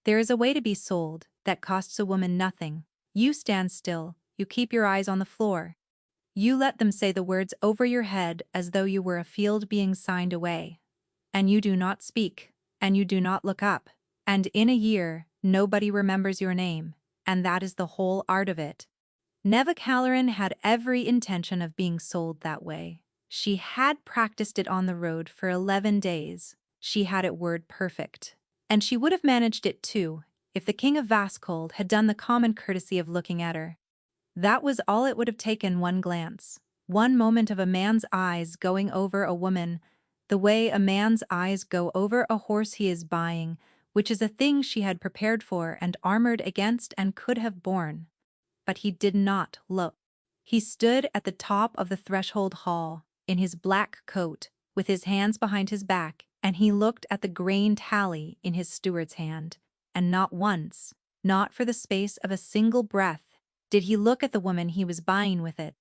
There is a way to be sold that costs a woman nothing. You stand still, you keep your eyes on the floor. You let them say the words over your head as though you were a field being signed away. And you do not speak, and you do not look up. And in a year, nobody remembers your name, and that is the whole art of it. Neve Calleran had every intention of being sold that way. She had practiced it on the road for 11 days. She had it word perfect. And she would have managed it too, if the king of Vascold had done the common courtesy of looking at her. That was all it would have taken, one glance. One moment of a man's eyes going over a woman, the way a man's eyes go over a horse he is buying, which is a thing she had prepared for and armored against and could have borne. But he did not look. He stood at the top of the threshold hall, in his black coat, with his hands behind his back, and he looked at the grain tally in his steward's hand, and not once, not for the space of a single breath, did he look at the woman he was buying with it.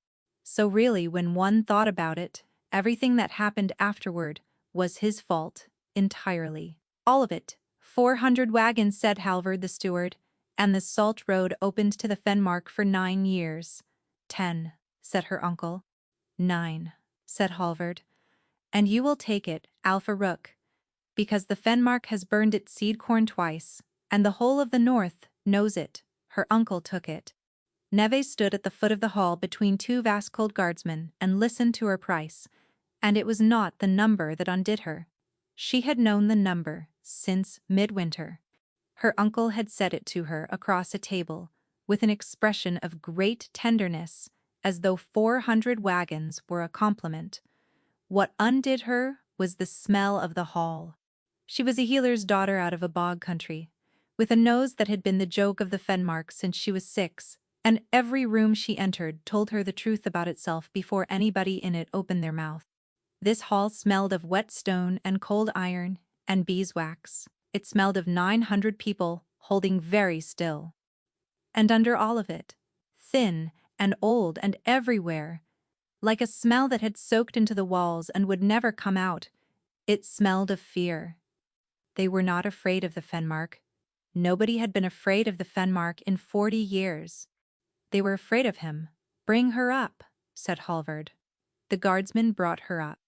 So really, when one thought about it, everything that happened afterward was his fault, entirely. All of it. 400 wagons, said Halvard the steward, and the salt road opened to the Fenmark for 9 years. 10, said her uncle. 9, said Halvard. And you will take it, Alfa Rook, because the Fenmark has burned its seed corn twice, and the whole of the north knows it. Her uncle took it. Neve stood at the foot of the hall between 2 Vascold guardsmen and listened to her price, and it was not the number that undid her. She had known the number since midwinter. Her uncle had said it to her across a table, with an expression of great tenderness, as though 400 wagons were a compliment. What undid her was the smell of the hall. She was a healer's daughter out of a bog country, with a nose that had been the joke of the Fenmark since she was 6, and every room she entered told her the truth about itself before anybody in it opened their mouth. This hall smelled of wet stone and cold iron and beeswax. It smelled of 900 people holding very still. And under all of it, thin and old and everywhere, like a smell that had soaked into the walls and would never come out, it smelled of fear. They were not afraid of the Fenmark. Nobody had been afraid of the Fenmark in 40 years. They were afraid of him. Bring her up, said Halvard. The guardsman brought her up.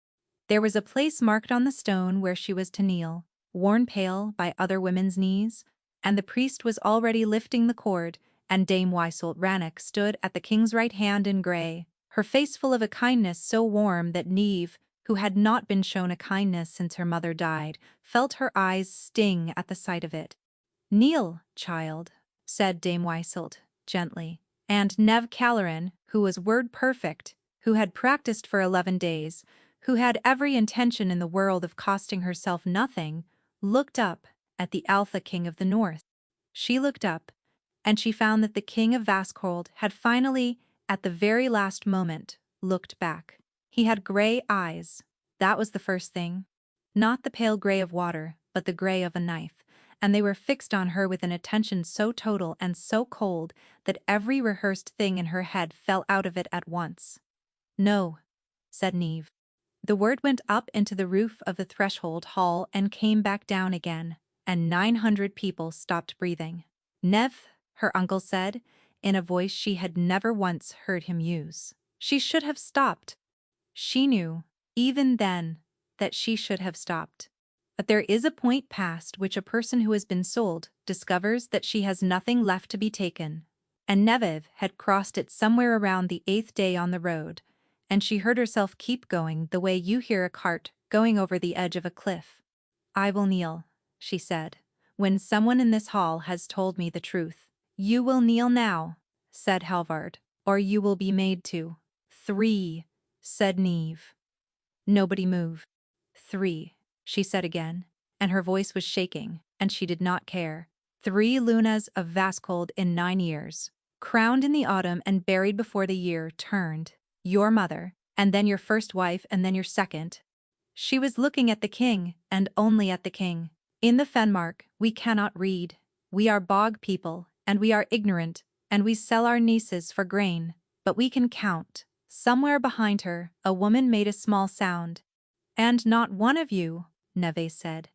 There was a place marked on the stone where she was to kneel, worn pale by other women's knees, and the priest was already lifting the cord, and Dame Weiselt Rannoch stood at the king's right hand in grey, her face full of a kindness so warm that Neve, who had not been shown a kindness since her mother died, felt her eyes sting at the sight of it. Kneel, child, said Dame Weiselt, gently, and Neve Calleran, who was word perfect, who had practiced for 11 days, who had every intention in the world of costing herself nothing, looked up at the Alpha King of the North. She looked up, and she found that the King of Vascold had finally, at the very last moment, looked back. He had grey eyes. That was the first thing. Not the pale grey of water, but the grey of a knife, and they were fixed on her with an attention so total and so cold that every rehearsed thing in her head fell out of it at once. No, said Neve. The word went up into the roof of the threshold hall and came back down again, and 900 people stopped breathing. Neve, her uncle said, in a voice she had never once heard him use. She should have stopped. She knew, even then, that she should have stopped. But there is a point past which a person who has been sold discovers that she has nothing left to be taken, and Neve had crossed it somewhere around the 8th day on the road, and she heard herself keep going the way you hear a cart going over the edge of a cliff. I will kneel, she said, when someone in this hall has told me the truth. You will kneel now, said Halvard, or you will be made to. 3, said Neve. Nobody moved. 3, she said again, and her voice was shaking, and she did not care. 3 lunas of Vascold in 9 years, crowned in the autumn and buried before the year turned. Your mother, and then your first wife, and then your second. She was looking at the king, and only at the king. In the Fenmark, we cannot read. We are bog people, and we are ignorant, and we sell our nieces for grain, but we can count. Somewhere behind her, a woman made a small sound. And not one of you, Neve said.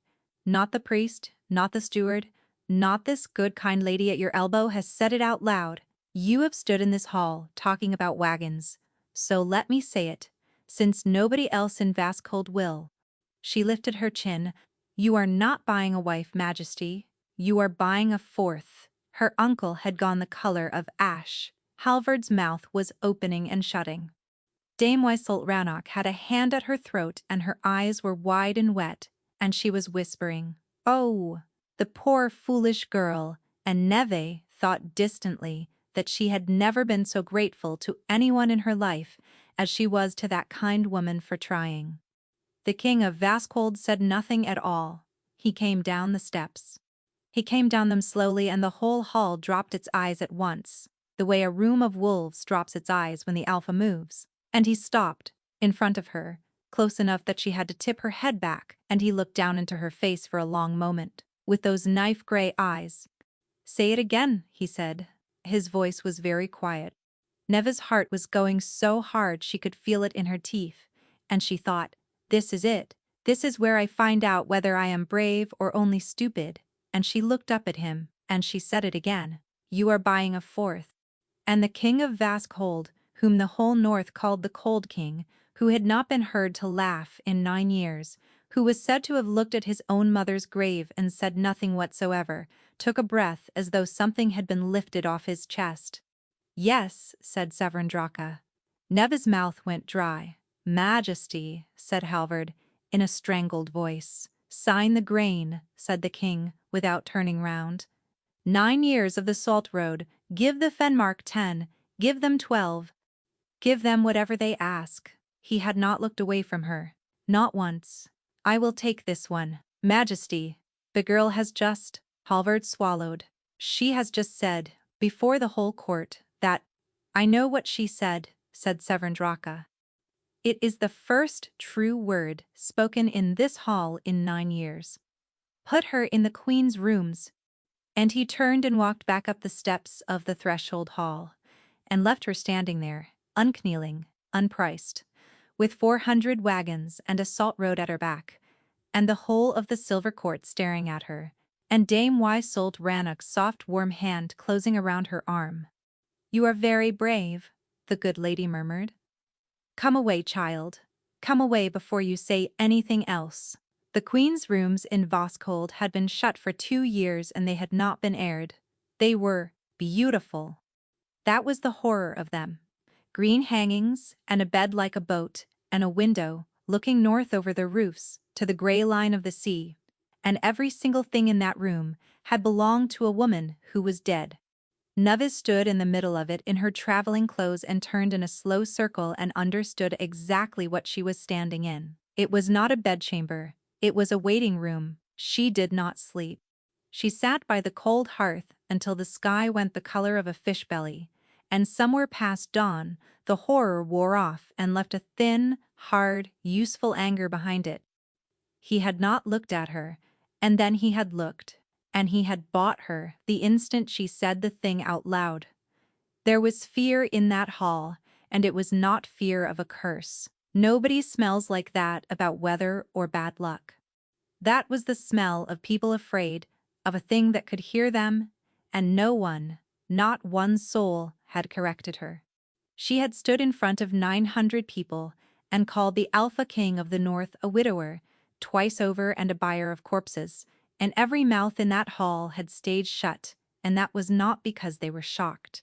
Not the priest, not the steward, Not this good kind lady at your elbow has said it out loud. You have stood in this hall talking about wagons. So let me say it, since nobody else in Vascold will. She lifted her chin. You are not buying a wife, Majesty. You are buying a fourth. Her uncle had gone the color of ash. Halvard's mouth was opening and shutting. Dame Weisselt Rannoch had a hand at her throat and her eyes were wide and wet, and she was whispering, "Oh, the poor foolish girl," and Neve thought distantly that she had never been so grateful to anyone in her life as she was to that kind woman for trying. The king of Vascold said nothing at all. He came down the steps. He came down them slowly and the whole hall dropped its eyes at once, the way a room of wolves drops its eyes when the alpha moves. And he stopped, in front of her, close enough that she had to tip her head back, and he looked down into her face for a long moment, with those knife-gray eyes. "Say it again," he said. His voice was very quiet. Neva's heart was going so hard she could feel it in her teeth, and she thought, "This is it. This is where I find out whether I am brave or only stupid." And she looked up at him, and she said it again. "You are buying a fourth." And the king of Vascold, whom the whole north called the Cold King, who had not been heard to laugh in 9 years, who was said to have looked at his own mother's grave and said nothing whatsoever, took a breath as though something had been lifted off his chest. "Yes," said Severin Draka. Neva's mouth went dry. "Majesty," said Halvard, in a strangled voice. "Sign the grain," said the king, without turning round. 9 years of the salt road, give the Fenmark 10, give them 12. Give them whatever they ask. He had not looked away from her. Not once. "I will take this one, Majesty. The girl has just..." Halvard swallowed. "She has just said, before the whole court, that..." "I know what she said," said Severin Draka. "It is the first true word spoken in this hall in 9 years. Put her in the queen's rooms." And he turned and walked back up the steps of the threshold hall, and left her standing there, unkneeling, unpriced, with 400 wagons and a salt road at her back, and the whole of the silver court staring at her, and Dame Weisselt Rannoch's soft warm hand closing around her arm. "You are very brave," the good lady murmured. "Come away, child. Come away before you say anything else." The queen's rooms in Voscold had been shut for 2 years and they had not been aired. They were beautiful. That was the horror of them. Green hangings, and a bed like a boat, and a window, looking north over the roofs, to the grey line of the sea. And every single thing in that room had belonged to a woman who was dead. Nevis stood in the middle of it in her traveling clothes and turned in a slow circle and understood exactly what she was standing in. It was not a bedchamber. It was a waiting room. She did not sleep. She sat by the cold hearth until the sky went the color of a fish belly, and somewhere past dawn, the horror wore off and left a thin, hard, useful anger behind it. He had not looked at her, and then he had looked, and he had bought her the instant she said the thing out loud. There was fear in that hall, and it was not fear of a curse. Nobody smells like that about weather or bad luck. That was the smell of people afraid of a thing that could hear them, and no one, not one soul, had corrected her. She had stood in front of 900 people and called the Alpha King of the North a widower, twice over and a buyer of corpses, and every mouth in that hall had stayed shut, and that was not because they were shocked.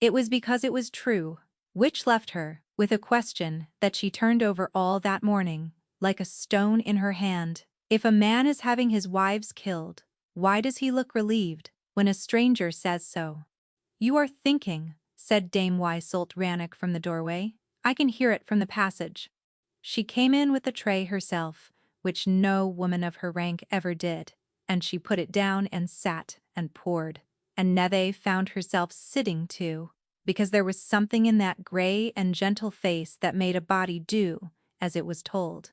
It was because it was true, which left her with a question that she turned over all that morning, like a stone in her hand. If a man is having his wives killed, why does he look relieved when a stranger says so? "You are thinking," said Dame Weisselt Rannoch from the doorway. "I can hear it from the passage." She came in with the tray herself, which no woman of her rank ever did, and she put it down and sat and poured. And Neve found herself sitting too, because there was something in that grey and gentle face that made a body do as it was told.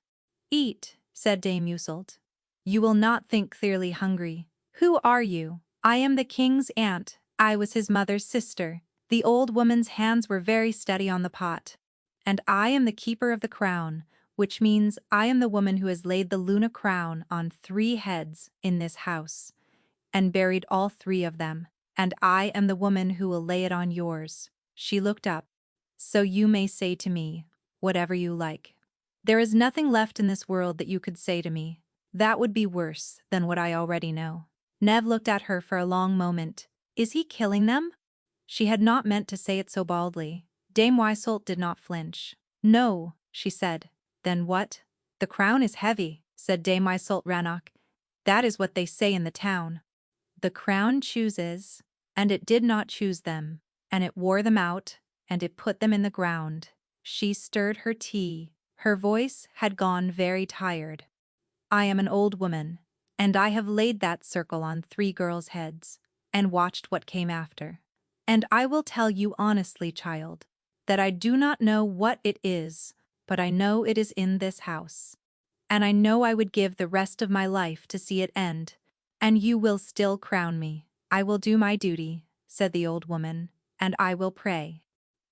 "Eat," said Dame Weisselt. "You will not think clearly hungry. Who are you?" "I am the king's aunt. I was his mother's sister." The old woman's hands were very steady on the pot. "And I am the keeper of the crown, which means I am the woman who has laid the Luna crown on 3 heads in this house. and buried all 3 of them, and I am the woman who will lay it on yours." She looked up. "So you may say to me whatever you like. There is nothing left in this world that you could say to me. That would be worse than what I already know." Nev looked at her for a long moment. Is he killing them? She had not meant to say it so baldly. Dame Weisselt did not flinch. "No," she said. "Then what?" "The crown is heavy," said Dame Weisselt Rannoch. "That is what they say in the town. The crown chooses, and it did not choose them, and it wore them out, and it put them in the ground." She stirred her tea. Her voice had gone very tired. "I am an old woman, and I have laid that circle on 3 girls' heads, and watched what came after. And I will tell you honestly, child, that I do not know what it is, but I know it is in this house. And I know I would give the rest of my life to see it end, and you will still crown me." "I will do my duty," said the old woman, "and I will pray."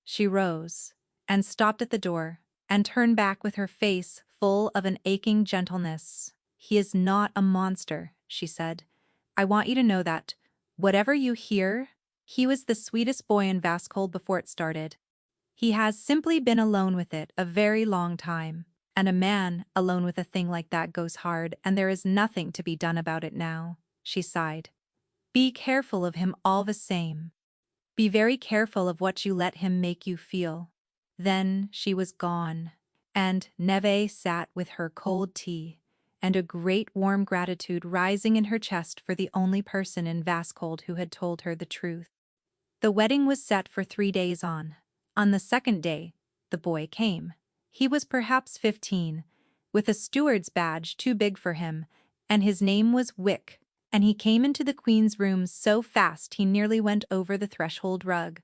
She rose, and stopped at the door, and turned back with her face full of an aching gentleness. "He is not a monster," she said. "I want you to know that, whatever you hear, he was the sweetest boy in Vaskold before it started. He has simply been alone with it a very long time, and a man alone with a thing like that goes hard, and there is nothing to be done about it now." She sighed. "Be careful of him all the same. Be very careful of what you let him make you feel." Then she was gone, and Neve sat with her cold tea, and a great warm gratitude rising in her chest for the only person in Vaskold who had told her the truth. The wedding was set for 3 days on. On the 2nd day, the boy came. He was perhaps 15, with a steward's badge too big for him, and his name was Wick, and he came into the Queen's room so fast he nearly went over the threshold rug.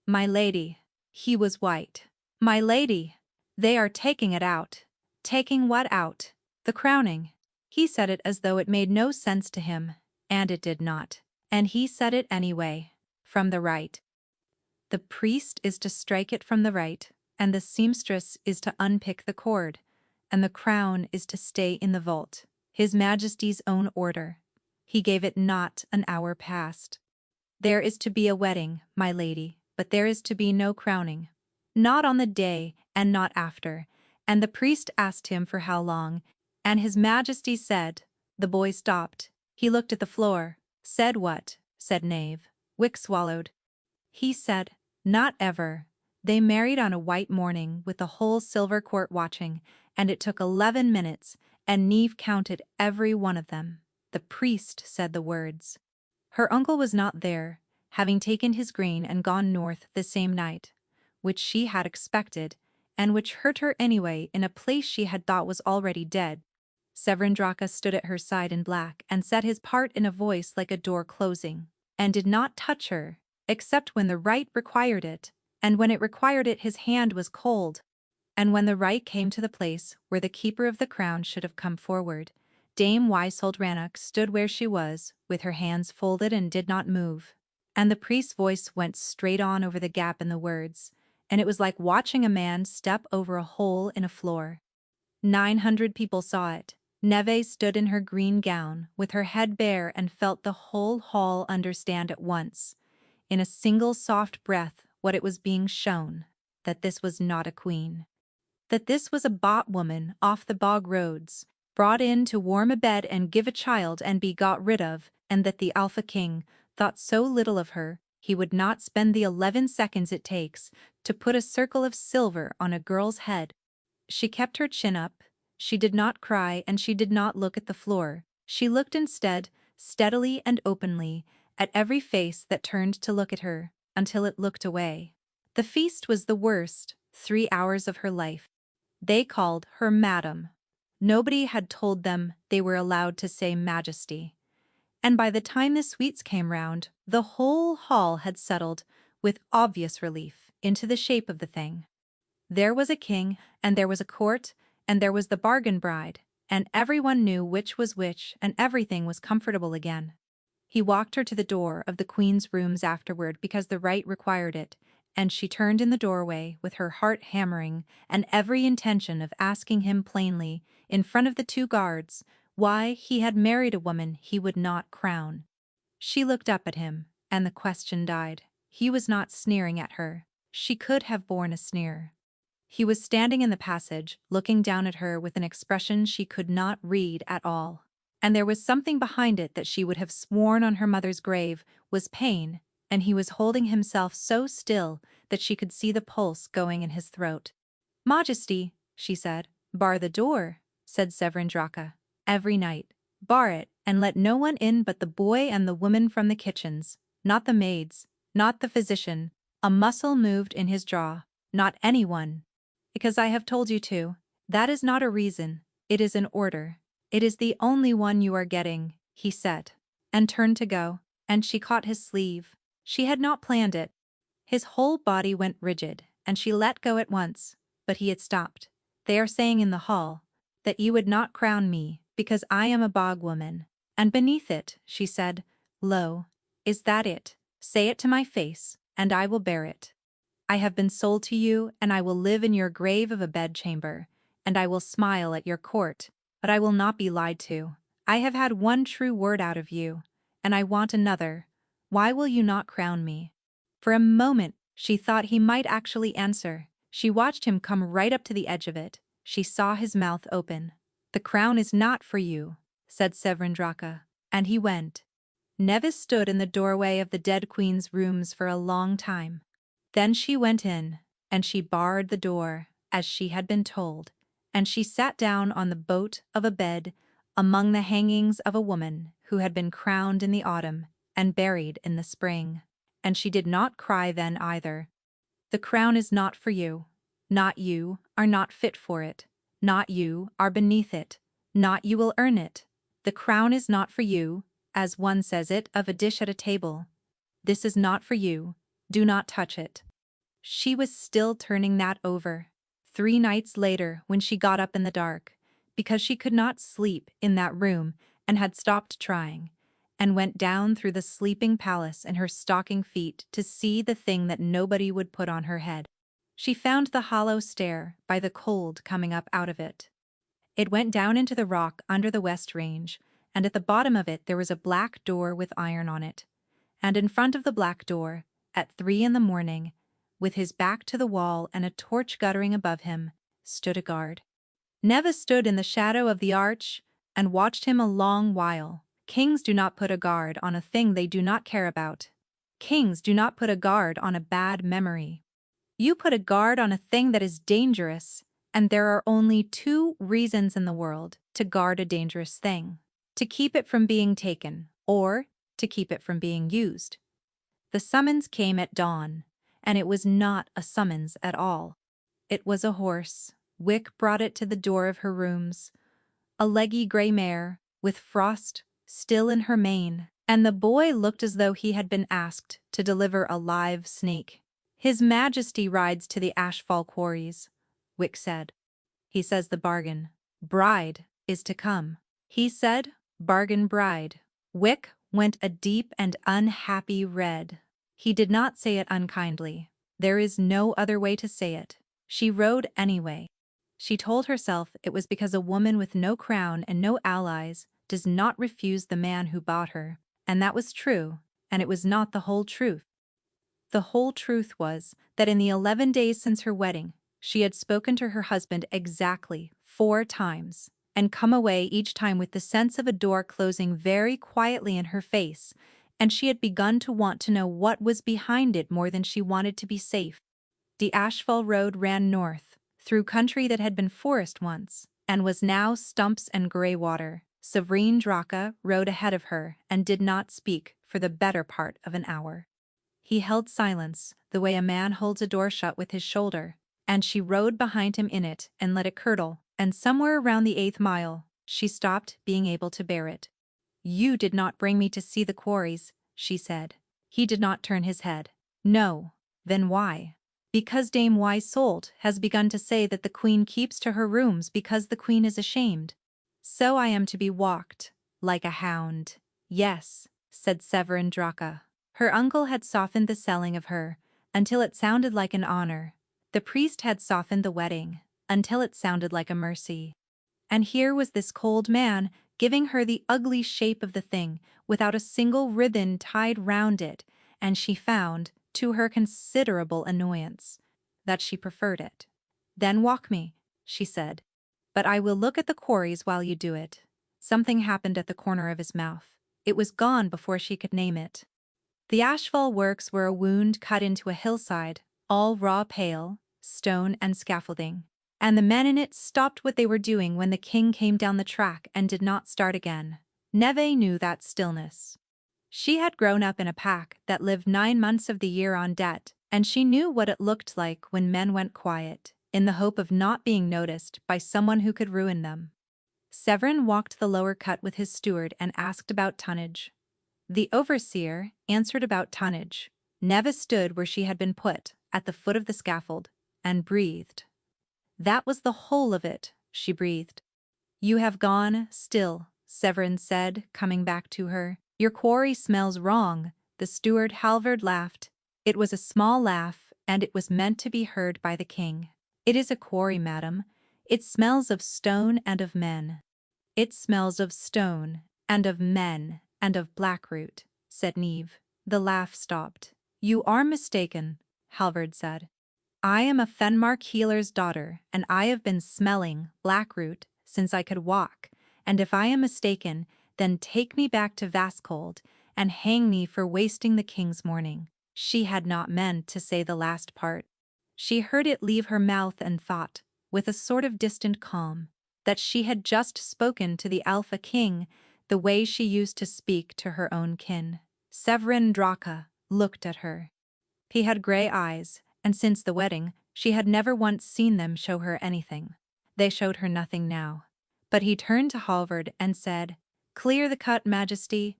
"My lady," he was white. "My lady, they are taking it out." "Taking what out?" "The crowning." He said it as though it made no sense to him, and it did not. And he said it anyway. "From the right. The priest is to strike it from the right, and the seamstress is to unpick the cord, and the crown is to stay in the vault. His Majesty's own order. He gave it not an hour past. There is to be a wedding, my lady, but there is to be no crowning. Not on the day, and not after." And the priest asked him for how long, and His Majesty said. The boy stopped. He looked at the floor. "Said what?" said Knave. Wick swallowed. He said, "Not ever." They married on a white morning with the whole silver court watching, and it took 11 minutes, and Neve counted every one of them. The priest said the words. Her uncle was not there, having taken his grain and gone north the same night, which she had expected, and which hurt her anyway in a place she had thought was already dead. Severin Draka stood at her side in black and said his part in a voice like a door closing, and did not touch her, except when the right required it, and when it required it his hand was cold. And when the right came to the place where the keeper of the crown should have come forward, Dame Weishold Rannoch stood where she was, with her hands folded and did not move. And the priest's voice went straight on over the gap in the words, and it was like watching a man step over a hole in a floor. 900 people saw it. Neve stood in her green gown, with her head bare, and felt the whole hall understand at once, in a single soft breath, what it was being shown, that this was not a queen. That this was a bought woman off the bog roads, brought in to warm a bed and give a child and be got rid of, and that the Alpha King thought so little of her, he would not spend the 11 seconds it takes to put a circle of silver on a girl's head. She kept her chin up, she did not cry, and she did not look at the floor. She looked instead, steadily and openly, at every face that turned to look at her, until it looked away. The feast was the worst 3 hours of her life. They called her Madam. Nobody had told them they were allowed to say Majesty. And by the time the sweets came round, the whole hall had settled, with obvious relief, into the shape of the thing. There was a king, and there was a court, and there was the bargain bride, and everyone knew which was which, and everything was comfortable again. He walked her to the door of the Queen's rooms afterward because the right required it, and she turned in the doorway with her heart hammering and every intention of asking him plainly, in front of the 2 guards, why he had married a woman he would not crown. She looked up at him, and the question died. He was not sneering at her. She could have borne a sneer. He was standing in the passage, looking down at her with an expression she could not read at all. And there was something behind it that she would have sworn on her mother's grave was pain, and he was holding himself so still that she could see the pulse going in his throat. "Majesty," she said. "Bar the door," said Severin Draka. "Every night. Bar it, and let no one in but the boy and the woman from the kitchens, not the maids, not the physician." A muscle moved in his jaw. "Not anyone." "Because I have told you to. That is not a reason, it is an order. It is the only one you are getting," he said, and turned to go, and she caught his sleeve. She had not planned it. His whole body went rigid, and she let go at once, but he had stopped. "They are saying in the hall that you would not crown me because I am a bog woman. And beneath it," she said, "lo, is that it? Say it to my face, and I will bear it. I have been sold to you, and I will live in your grave of a bedchamber, and I will smile at your court, but I will not be lied to. I have had one true word out of you, and I want another. Why will you not crown me?" For a moment, she thought he might actually answer. She watched him come right up to the edge of it. She saw his mouth open. "The crown is not for you," said Severin Draka, and he went. Nevis stood in the doorway of the dead queen's rooms for a long time. Then she went in, and she barred the door, as she had been told, and she sat down on the boat of a bed among the hangings of a woman who had been crowned in the autumn and buried in the spring. And she did not cry then either. "The crown is not for you. Not you are not fit for it. Not you are beneath it. Not you will earn it. The crown is not for you, as one says it of a dish at a table. This is not for you. Do not touch it." She was still turning that over. 3 nights later, when she got up in the dark, because she could not sleep in that room and had stopped trying, and went down through the sleeping palace in her stocking feet to see the thing that nobody would put on her head. She found the hollow stair by the cold coming up out of it. It went down into the rock under the west range, and at the bottom of it there was a black door with iron on it. And in front of the black door, at 3 in the morning, with his back to the wall and a torch guttering above him, stood a guard. Nevis stood in the shadow of the arch and watched him a long while. Kings do not put a guard on a thing they do not care about. Kings do not put a guard on a bad memory. You put a guard on a thing that is dangerous, and there are only 2 reasons in the world to guard a dangerous thing: to keep it from being taken, or to keep it from being used. The summons came at dawn, and it was not a summons at all. It was a horse. Wick brought it to the door of her rooms. A leggy grey mare, with frost still in her mane, and the boy looked as though he had been asked to deliver a live snake. "His Majesty rides to the Ashfall quarries," Wick said. "He says the bargain bride is to come." He said, "Bargain bride." Wick went a deep and unhappy red. He did not say it unkindly. There is no other way to say it. She rode anyway. She told herself it was because a woman with no crown and no allies does not refuse the man who bought her, and that was true, and it was not the whole truth. The whole truth was that in the 11 days since her wedding, she had spoken to her husband exactly 4 times, and come away each time with the sense of a door closing very quietly in her face, and she had begun to want to know what was behind it more than she wanted to be safe. The Ashfall road ran north, through country that had been forest once, and was now stumps and grey water. Severin Draka rode ahead of her and did not speak for the better part of an hour. He held silence, the way a man holds a door shut with his shoulder, and she rode behind him in it and let it curdle, and somewhere around the 8th mile, she stopped, being able to bear it. "You did not bring me to see the quarries," she said. He did not turn his head. "No." "Then why?" "Because Dame Isolde has begun to say that the Queen keeps to her rooms because the Queen is ashamed. So I am to be walked, like a hound." "Yes," said Severin Draka. Her uncle had softened the selling of her, until it sounded like an honor. The priest had softened the wedding, until it sounded like a mercy. And here was this cold man giving her the ugly shape of the thing without a single ribbon tied round it, and she found, to her considerable annoyance, that she preferred it. "Then walk me," she said. "But I will look at the quarries while you do it." Something happened at the corner of his mouth. It was gone before she could name it. The asphalt works were a wound cut into a hillside, all raw pale, stone and scaffolding. And the men in it stopped what they were doing when the king came down the track and did not start again. Neve knew that stillness. She had grown up in a pack that lived 9 months of the year on debt, and she knew what it looked like when men went quiet, in the hope of not being noticed by someone who could ruin them. Severin walked the lower cut with his steward and asked about tonnage. The overseer answered about tonnage. Neve stood where she had been put, at the foot of the scaffold, and breathed. "That was the whole of it," she breathed. "You have gone, still," Severin said, coming back to her. "Your quarry smells wrong." The steward Halvard laughed. It was a small laugh, and it was meant to be heard by the king. "It is a quarry, madam. It smells of stone and of men." "It smells of stone, and of men, and of blackroot," said Neve. The laugh stopped. "You are mistaken," Halvard said. "I am a Fenmark healer's daughter, and I have been smelling blackroot since I could walk, and if I am mistaken, then take me back to Vaskold and hang me for wasting the king's morning." She had not meant to say the last part. She heard it leave her mouth and thought, with a sort of distant calm, that she had just spoken to the Alpha King the way she used to speak to her own kin. Severin Draka looked at her. He had gray eyes, and since the wedding, she had never once seen them show her anything. They showed her nothing now. But he turned to Halvard and said, "Clear the cut, Majesty."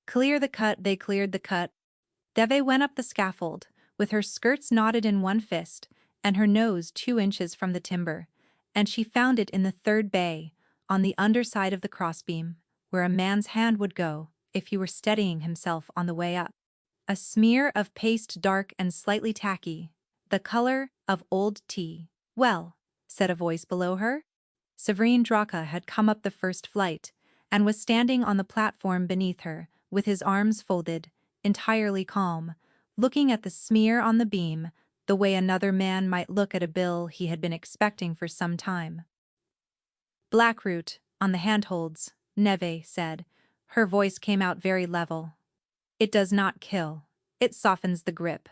Clear the cut. They cleared the cut. Deve went up the scaffold, with her skirts knotted in one fist, and her nose 2 inches from the timber, and she found it in the third bay, on the underside of the crossbeam, where a man's hand would go if he were steadying himself on the way up. A smear of paste, dark and slightly tacky, the color of old tea. "Well," said a voice below her. Severin Draka had come up the first flight, and was standing on the platform beneath her, with his arms folded, entirely calm, looking at the smear on the beam, the way another man might look at a bill he had been expecting for some time. "Blackroot, on the handholds," Neve said. Her voice came out very level. "It does not kill. It softens the grip.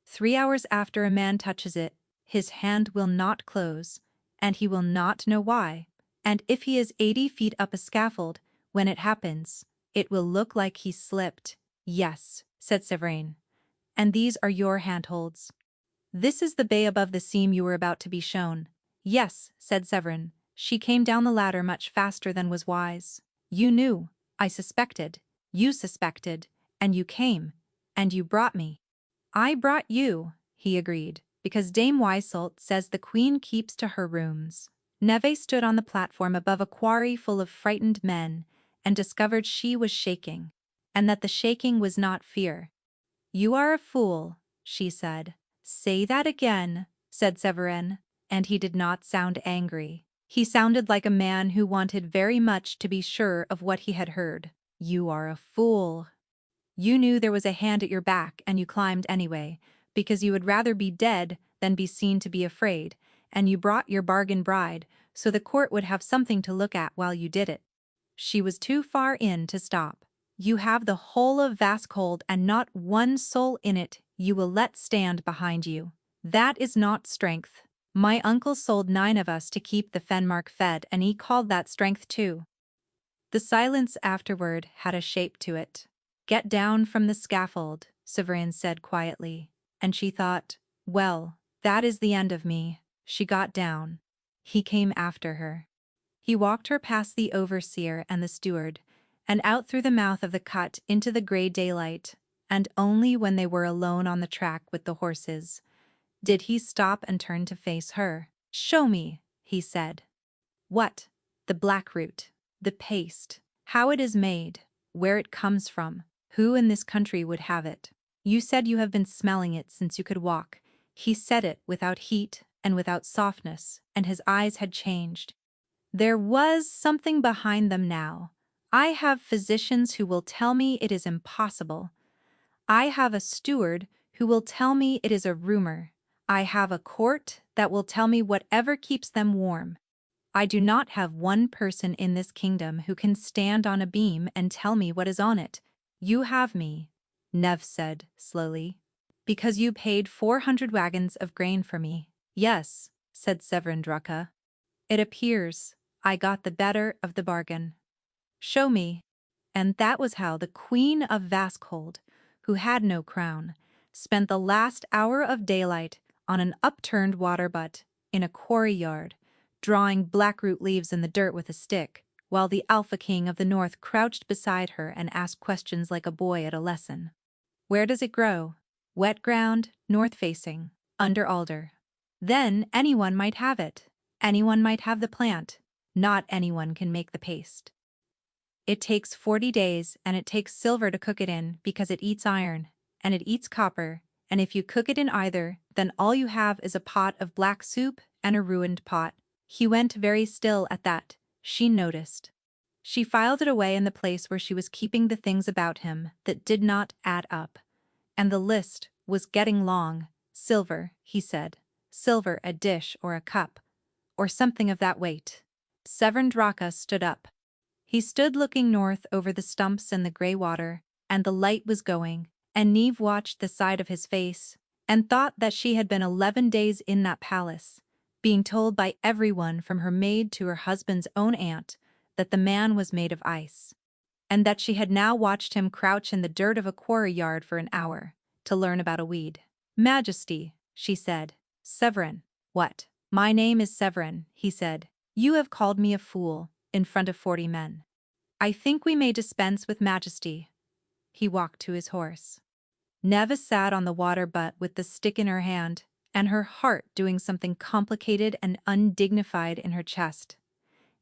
3 hours after a man touches it, his hand will not close, and he will not know why. And if he is 80 feet up a scaffold, when it happens, it will look like he slipped." "Yes," said Severin. "And these are your handholds. This is the bay above the seam you were about to be shown." "Yes," said Severin. She came down the ladder much faster than was wise. "You knew. I suspected. You suspected. And you came. And you brought me." "I brought you," he agreed, "because Dame Weisselt says the queen keeps to her rooms." Neve stood on the platform above a quarry full of frightened men, and discovered she was shaking, and that the shaking was not fear. "You are a fool," she said. "Say that again," said Severin, and he did not sound angry. He sounded like a man who wanted very much to be sure of what he had heard. "You are a fool. You knew there was a hand at your back and you climbed anyway, because you would rather be dead than be seen to be afraid, and you brought your bargain bride, so the court would have something to look at while you did it." She was too far in to stop. "You have the whole of Vaskold and not one soul in it you will let stand behind you. That is not strength. My uncle sold 9 of us to keep the Fenmark fed, and he called that strength too." The silence afterward had a shape to it. "Get down from the scaffold," Severin said quietly, and she thought, "Well, that is the end of me." She got down. He came after her. He walked her past the overseer and the steward, and out through the mouth of the cut into the grey daylight, and only when they were alone on the track with the horses did he stop and turn to face her. "Show me," he said. "What?" "The blackroot, the paste, how it is made, where it comes from, who in this country would have it. You said you have been smelling it since you could walk." He said it without heat and without softness, and his eyes had changed. There was something behind them now, I have physicians who will tell me it is impossible. I have a steward who will tell me it is a rumor. I have a court that will tell me whatever keeps them warm. I do not have one person in this kingdom who can stand on a beam and tell me what is on it. You have me, Nev said slowly. Because you paid 400 wagons of grain for me. Yes, said Severin Drucka. It appears I got the better of the bargain. Show me. And that was how the Queen of Vaskhold, who had no crown, spent the last hour of daylight on an upturned water butt in a quarry yard, drawing blackroot leaves in the dirt with a stick, while the Alpha King of the North crouched beside her and asked questions like a boy at a lesson. Where does it grow? Wet ground, north-facing, under alder. Then anyone might have it. Anyone might have the plant. Not anyone can make the paste. It takes 40 days, and it takes silver to cook it in because it eats iron, and it eats copper, and if you cook it in either, then all you have is a pot of black soup and a ruined pot. He went very still at that, she noticed. She filed it away in the place where she was keeping the things about him that did not add up. And the list was getting long. Silver, he said. Silver a dish or a cup. Or something of that weight. Severin Drucka stood up. He stood looking north over the stumps and the grey water, and the light was going, and Neve watched the side of his face, and thought that she had been 11 days in that palace, being told by everyone from her maid to her husband's own aunt that the man was made of ice, and that she had now watched him crouch in the dirt of a quarry yard for an hour, to learn about a weed. Majesty, she said. Severin. What? My name is Severin, he said. You have called me a fool, in front of 40 men. I think we may dispense with majesty. He walked to his horse. Neva sat on the water butt with the stick in her hand, and her heart doing something complicated and undignified in her chest.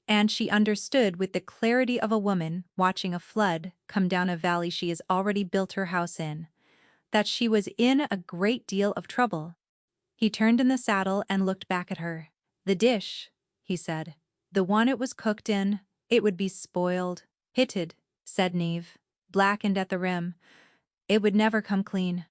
And she understood with the clarity of a woman watching a flood come down a valley she has already built her house in, that she was in a great deal of trouble. He turned in the saddle and looked back at her. The dish, he said. The one it was cooked in, it would be spoiled. Pitted, said Neve, blackened at the rim. It would never come clean.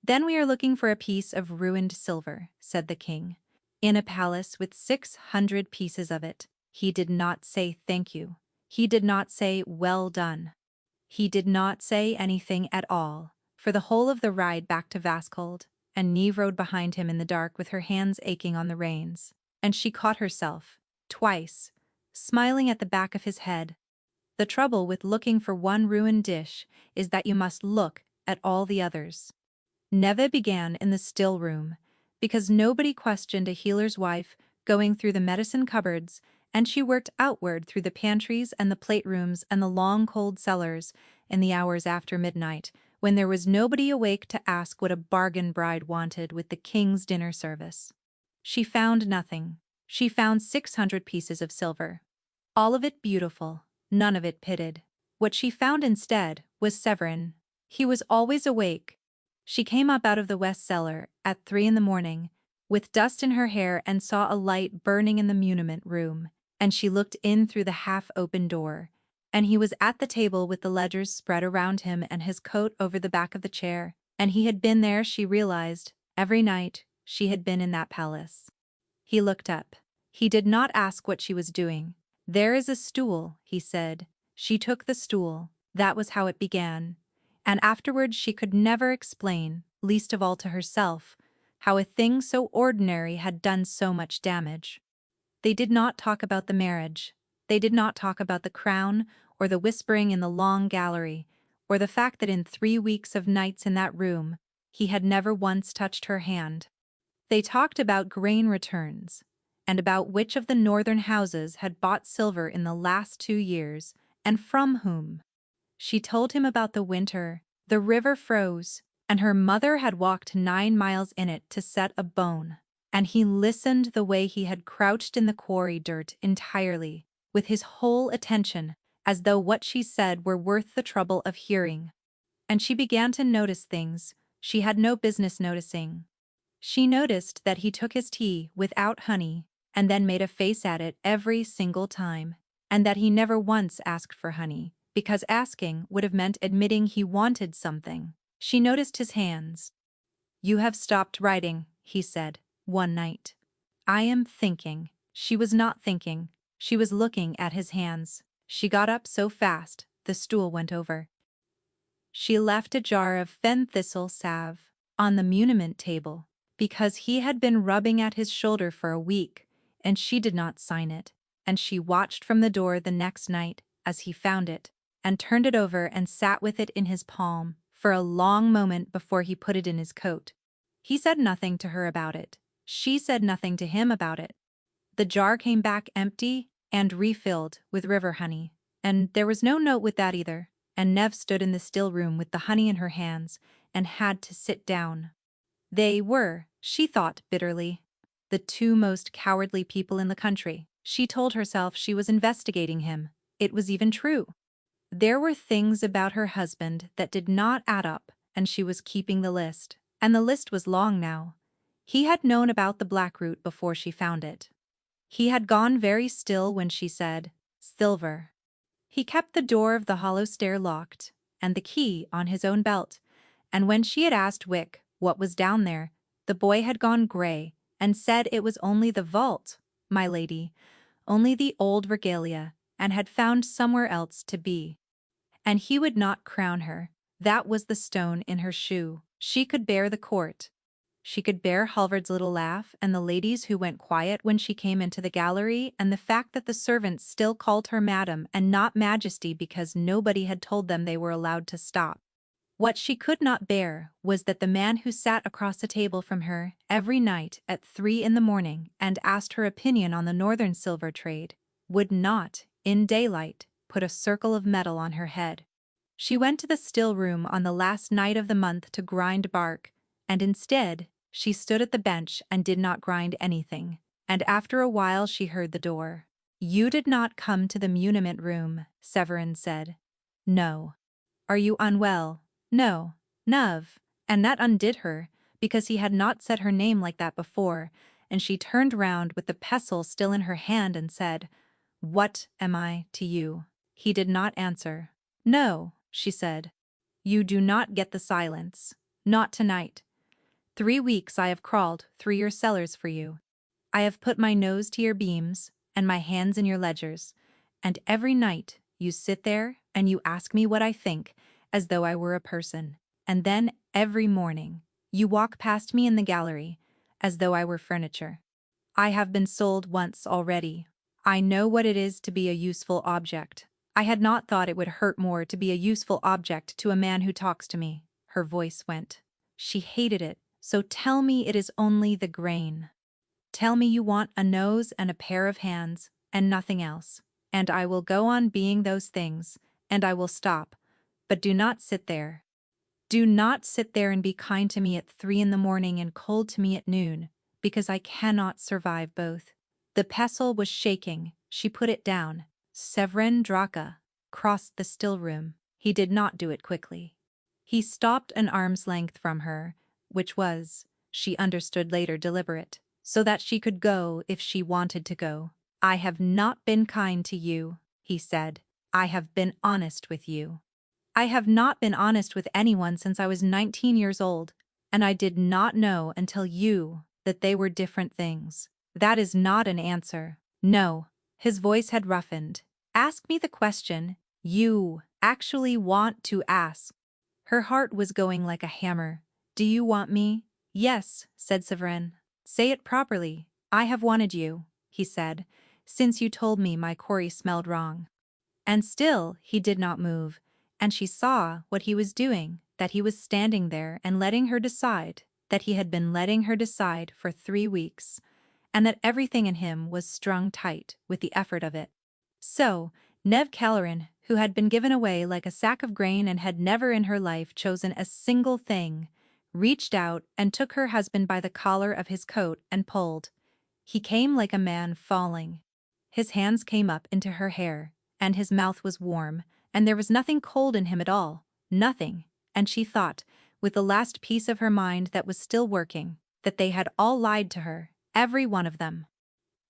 Then we are looking for a piece of ruined silver, said the king. In a palace with 600 pieces of it. He did not say thank you. He did not say well done. He did not say anything at all, for the whole of the ride back to Vaskhold, and Neve rode behind him in the dark with her hands aching on the reins, and she caught herself, twice, smiling at the back of his head. The trouble with looking for one ruined dish is that you must look at all the others. Neve began in the still room, because nobody questioned a healer's wife going through the medicine cupboards, and she worked outward through the pantries and the plate rooms and the long cold cellars in the hours after midnight, when there was nobody awake to ask what a bargain bride wanted with the king's dinner service. She found nothing. She found 600 pieces of silver. All of it beautiful, none of it pitted. What she found instead was Severin. He was always awake. She came up out of the west cellar at 3 in the morning, with dust in her hair, and saw a light burning in the muniment room, and she looked in through the half-open door, and he was at the table with the ledgers spread around him and his coat over the back of the chair, and he had been there, she realized, every night she had been in that palace. He looked up. He did not ask what she was doing. There is a stool, he said. She took the stool. That was how it began. And afterwards she could never explain, least of all to herself, how a thing so ordinary had done so much damage. They did not talk about the marriage. They did not talk about the crown, or the whispering in the long gallery, or the fact that in 3 weeks of nights in that room, he had never once touched her hand. They talked about grain returns, and about which of the northern houses had bought silver in the last 2 years, and from whom. She told him about the winter. The river froze, and her mother had walked 9 miles in it to set a bone. And he listened the way he had crouched in the quarry dirt entirely, with his whole attention, as though what she said were worth the trouble of hearing. And she began to notice things she had no business noticing. She noticed that he took his tea without honey, and then made a face at it every single time, and that he never once asked for honey, because asking would have meant admitting he wanted something. She noticed his hands. "You have stopped writing," he said, one night. "I am thinking." She was not thinking. She was looking at his hands. She got up so fast, the stool went over. She left a jar of fen thistle salve on the muniment table, because he had been rubbing at his shoulder for a week, and she did not sign it, and she watched from the door the next night as he found it, and turned it over and sat with it in his palm for a long moment before he put it in his coat. He said nothing to her about it. She said nothing to him about it. The jar came back empty and refilled with river honey, and there was no note with that either, and Nev stood in the still room with the honey in her hands and had to sit down. They were, she thought bitterly, the two most cowardly people in the country. She told herself she was investigating him. It was even true. There were things about her husband that did not add up, and she was keeping the list. And the list was long now. He had known about the black root before she found it. He had gone very still when she said, "Silver." He kept the door of the hollow stair locked, and the key on his own belt, and when she had asked Wick what was down there, the boy had gone grey and said it was only the vault, my lady, only the old regalia, and had found somewhere else to be. And he would not crown her. That was the stone in her shoe. She could bear the court. She could bear Halvard's little laugh and the ladies who went quiet when she came into the gallery, and the fact that the servants still called her madam and not majesty because nobody had told them they were allowed to stop. What she could not bear was that the man who sat across the table from her every night at 3 in the morning and asked her opinion on the northern silver trade would not, in daylight, put a circle of metal on her head. She went to the still room on the last night of the month to grind bark, and instead, she stood at the bench and did not grind anything, and after a while she heard the door. "You did not come to the muniment room," Severin said. "No." "Are you unwell?" "No." "Nuv." And that undid her, because he had not said her name like that before, and she turned round with the pestle still in her hand and said, "What am I to you?" He did not answer. "No," she said. "You do not get the silence. Not tonight. 3 weeks I have crawled through your cellars for you. I have put my nose to your beams and my hands in your ledgers, and every night you sit there and you ask me what I think, as though I were a person, and then every morning you walk past me in the gallery, as though I were furniture. I have been sold once already. I know what it is to be a useful object. I had not thought it would hurt more to be a useful object to a man who talks to me." Her voice went. She hated it. "So tell me it is only the grain. Tell me you want a nose and a pair of hands, and nothing else, and I will go on being those things, and I will stop. But do not sit there. Do not sit there and be kind to me at 3 in the morning and cold to me at noon, because I cannot survive both." The pestle was shaking. She put it down. Severin Draka crossed the still room. He did not do it quickly. He stopped an arm's length from her, which was, she understood later, deliberate, so that she could go if she wanted to go. "I have not been kind to you," he said. "I have been honest with you. I have not been honest with anyone since I was 19 years old, and I did not know until you that they were different things. That is not an answer. No." His voice had roughened. "Ask me the question you actually want to ask." Her heart was going like a hammer. "Do you want me?" "Yes," said Severin. "Say it properly." "I have wanted you," he said, "since you told me my quarry smelled wrong." And still he did not move, and she saw what he was doing, that he was standing there and letting her decide, that he had been letting her decide for 3 weeks, and that everything in him was strung tight with the effort of it. So, Nev Kelleran, who had been given away like a sack of grain and had never in her life chosen a single thing, reached out and took her husband by the collar of his coat and pulled. He came like a man falling. His hands came up into her hair, and his mouth was warm, and there was nothing cold in him at all, nothing, and she thought, with the last piece of her mind that was still working, that they had all lied to her, every one of them.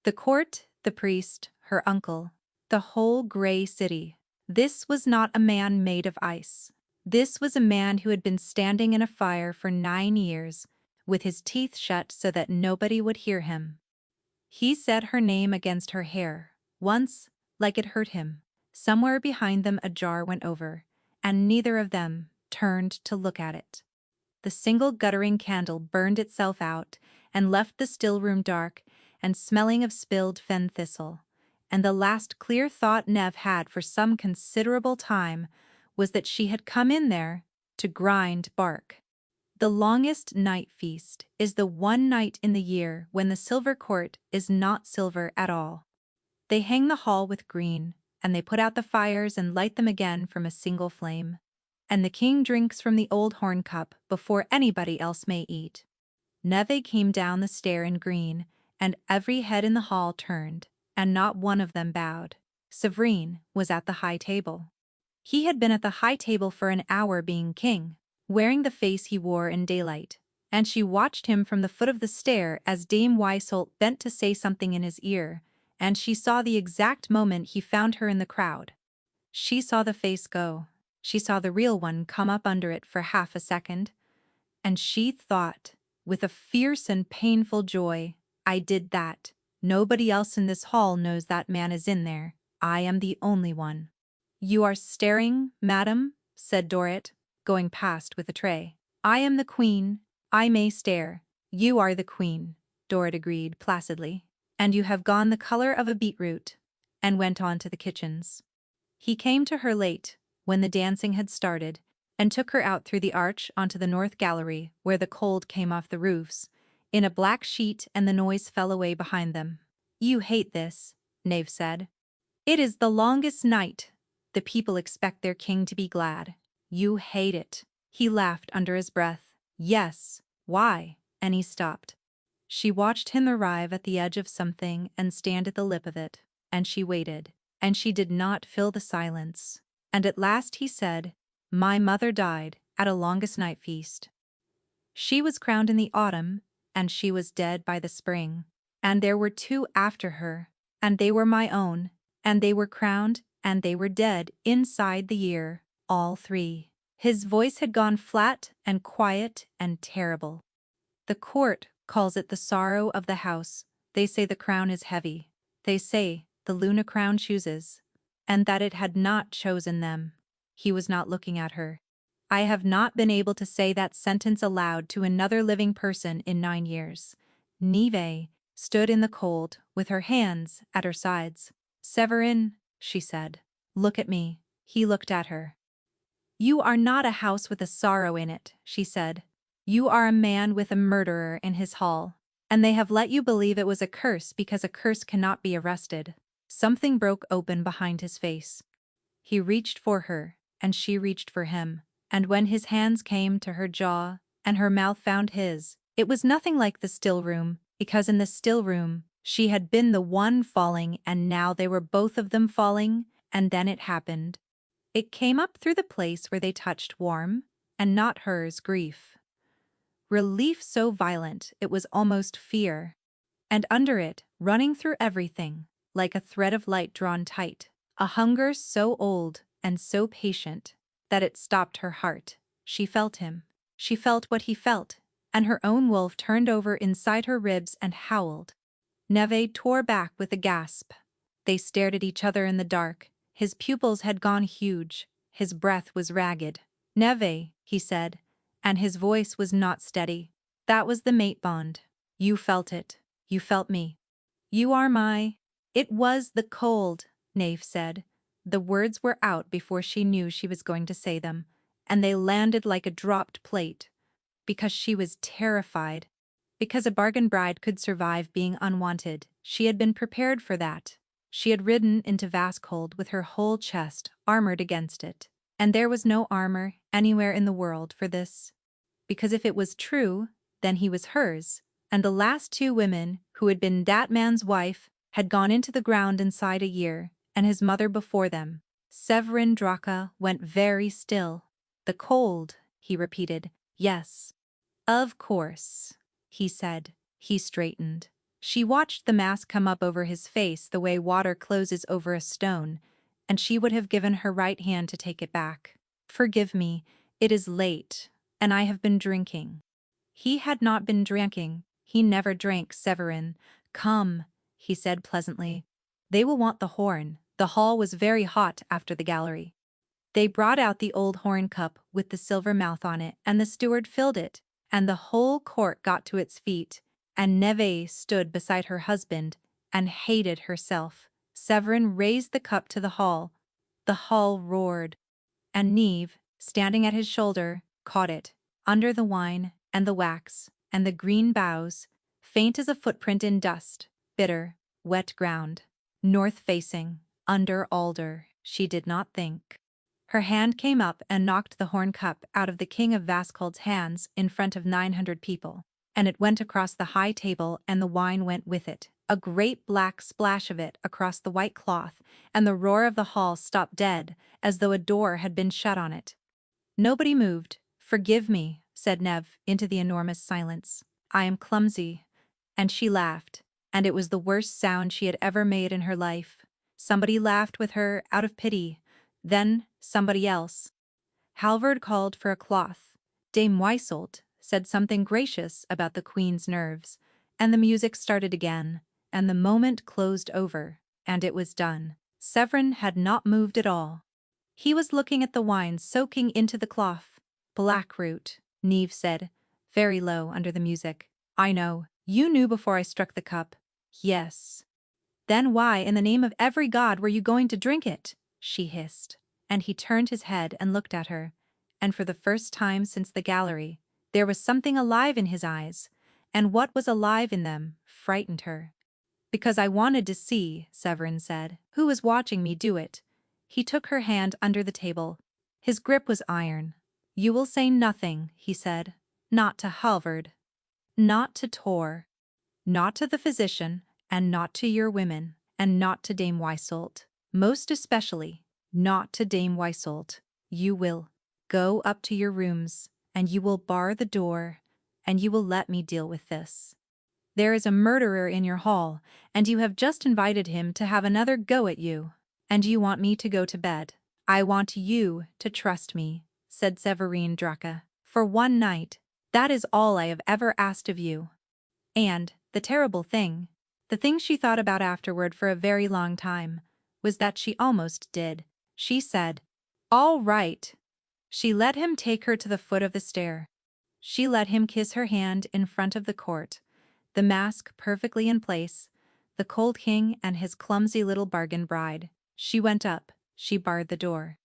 The court, the priest, her uncle, The whole gray city. This was not a man made of ice. This was a man who had been standing in a fire for 9 years, with his teeth shut so that nobody would hear him. He said her name against her hair, once, like it hurt him. Somewhere behind them a jar went over, and neither of them turned to look at it. The single guttering candle burned itself out and left the still room dark and smelling of spilled fen thistle, and the last clear thought Nev had for some considerable time was that she had come in there to grind bark. The longest night feast is the one night in the year when the silver court is not silver at all. They hang the hall with green, and they put out the fires and light them again from a single flame. And the king drinks from the old horn cup before anybody else may eat. Neve came down the stair in green, and every head in the hall turned, and not one of them bowed. Severine was at the high table. He had been at the high table for an hour being king, wearing the face he wore in daylight, and she watched him from the foot of the stair as Dame Weisholt bent to say something in his ear, and she saw the exact moment he found her in the crowd. She saw the face go. She saw the real one come up under it for half a second, and she thought, with a fierce and painful joy, I did that. Nobody else in this hall knows that man is in there. I am the only one. You are staring, madam, said Dorrit, going past with a tray. I am the queen. I may stare. You are the queen, Dorrit agreed placidly. And you have gone the color of a beetroot, and went on to the kitchens. He came to her late, when the dancing had started, and took her out through the arch onto the north gallery where the cold came off the roofs, in a black sheet, and the noise fell away behind them. You hate this, Nave said. It is the longest night. The people expect their king to be glad. You hate it. He laughed under his breath. Yes, why? And he stopped. She watched him arrive at the edge of something and stand at the lip of it, and she waited, and she did not fill the silence. And at last he said, My mother died at a longest night feast. She was crowned in the autumn, and she was dead by the spring. And there were 2 after her, and they were my own, and they were crowned, and they were dead inside the year, all 3. His voice had gone flat and quiet and terrible. The court calls it the sorrow of the house. They say the crown is heavy. They say the Luna crown chooses, and that it had not chosen them. He was not looking at her. I have not been able to say that sentence aloud to another living person in 9 years. Neve stood in the cold with her hands at her sides. Severin, she said, look at me. He looked at her. You are not a house with a sorrow in it, she said. You are a man with a murderer in his hall, and they have let you believe it was a curse because a curse cannot be arrested. Something broke open behind his face. He reached for her, and she reached for him, and when his hands came to her jaw, and her mouth found his, it was nothing like the still room, because in the still room, she had been the one falling, and now they were both of them falling, and then it happened. It came up through the place where they touched warm, and not hers grief. Relief so violent it was almost fear. And under it, running through everything, like a thread of light drawn tight, a hunger so old and so patient that it stopped her heart. She felt him. She felt what he felt, and her own wolf turned over inside her ribs and howled. Neve tore back with a gasp. They stared at each other in the dark. His pupils had gone huge. His breath was ragged. Neve, he said, and his voice was not steady. That was the mate bond. You felt it. You felt me. You are my... It was the cold, Nave said. The words were out before she knew she was going to say them, and they landed like a dropped plate. Because she was terrified. Because a bargain bride could survive being unwanted, she had been prepared for that. She had ridden into Vaskold with her whole chest armored against it, and there was no armor anywhere in the world for this. Because if it was true, then he was hers, and the last 2 women who had been that man's wife had gone into the ground inside a year, and his mother before them. Severin Draka went very still. The cold, he repeated. Yes. Of course, he said. He straightened. She watched the mask come up over his face the way water closes over a stone, and she would have given her right hand to take it back. "Forgive me, it is late, and I have been drinking." He had not been drinking, he never drank. "Severin, come," he said pleasantly. "They will want the horn." The hall was very hot after the gallery. They brought out the old horn cup with the silver mouth on it, and the steward filled it, and the whole court got to its feet, and Neve stood beside her husband and hated herself. Severin raised the cup to the hall. The hall roared, and Neve, standing at his shoulder, caught it, under the wine and the wax and the green boughs, faint as a footprint in dust, bitter, wet ground, north-facing, under alder. She did not think. Her hand came up and knocked the horn cup out of the king of Vascold's hands in front of 900 people, and it went across the high table and the wine went with it, a great black splash of it across the white cloth, and the roar of the hall stopped dead, as though a door had been shut on it. Nobody moved. "Forgive me," said Neve into the enormous silence. "I am clumsy." And she laughed, and it was the worst sound she had ever made in her life. Somebody laughed with her out of pity, then somebody else. Halvard called for a cloth. Dame Weisselt said something gracious about the queen's nerves, and the music started again, and the moment closed over, and it was done. Severin had not moved at all. He was looking at the wine soaking into the cloth. "Blackroot," Neve said, very low under the music. "I know. You knew before I struck the cup." "Yes." "Then why in the name of every god were you going to drink it?" she hissed. And he turned his head and looked at her, and for the first time since the gallery, there was something alive in his eyes, and what was alive in them frightened her. "Because I wanted to see," Severin said, "who was watching me do it." He took her hand under the table. His grip was iron. "You will say nothing," he said. "Not to Halvard. Not to Tor. Not to the physician, and not to your women, and not to Dame Weisselt. Most especially, not to Dame Weisselt. You will go up to your rooms, and you will bar the door, and you will let me deal with this. There is a murderer in your hall, and you have just invited him to have another go at you, and you want me to go to bed. I want you to trust me," said Severin Draca, "for one night. That is all I have ever asked of you." And, the terrible thing, the thing she thought about afterward for a very long time, was that she almost did. She said, "All right." She let him take her to the foot of the stair. She let him kiss her hand in front of the court, the mask perfectly in place, the cold king and his clumsy little bargain bride. She went up, she barred the door.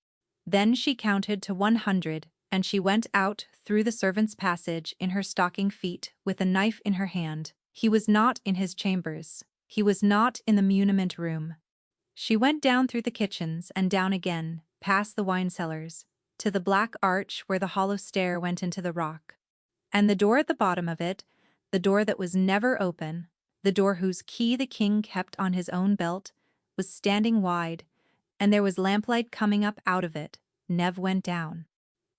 Then she counted to 100, and she went out through the servants' passage in her stocking feet with a knife in her hand. He was not in his chambers. He was not in the muniment room. She went down through the kitchens and down again, past the wine cellars, to the black arch where the hollow stair went into the rock. And the door at the bottom of it, the door that was never open, the door whose key the king kept on his own belt, was standing wide, and there was lamplight coming up out of it. Neve went down.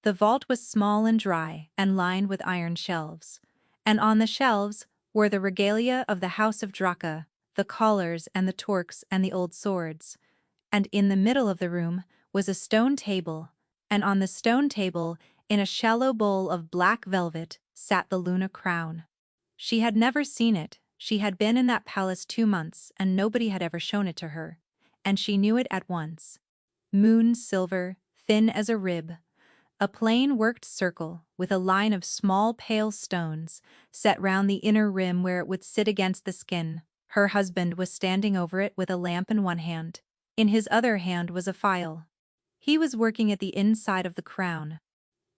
The vault was small and dry and lined with iron shelves, and on the shelves were the regalia of the house of Draca, the collars and the torques and the old swords, and in the middle of the room was a stone table, and on the stone table, in a shallow bowl of black velvet, sat the Luna crown. She had never seen it. She had been in that palace 2 months, and nobody had ever shown it to her, and she knew it at once. Moon silver, thin as a rib, a plain worked circle with a line of small pale stones set round the inner rim where it would sit against the skin. Her husband was standing over it with a lamp in one hand. In his other hand was a file. He was working at the inside of the crown.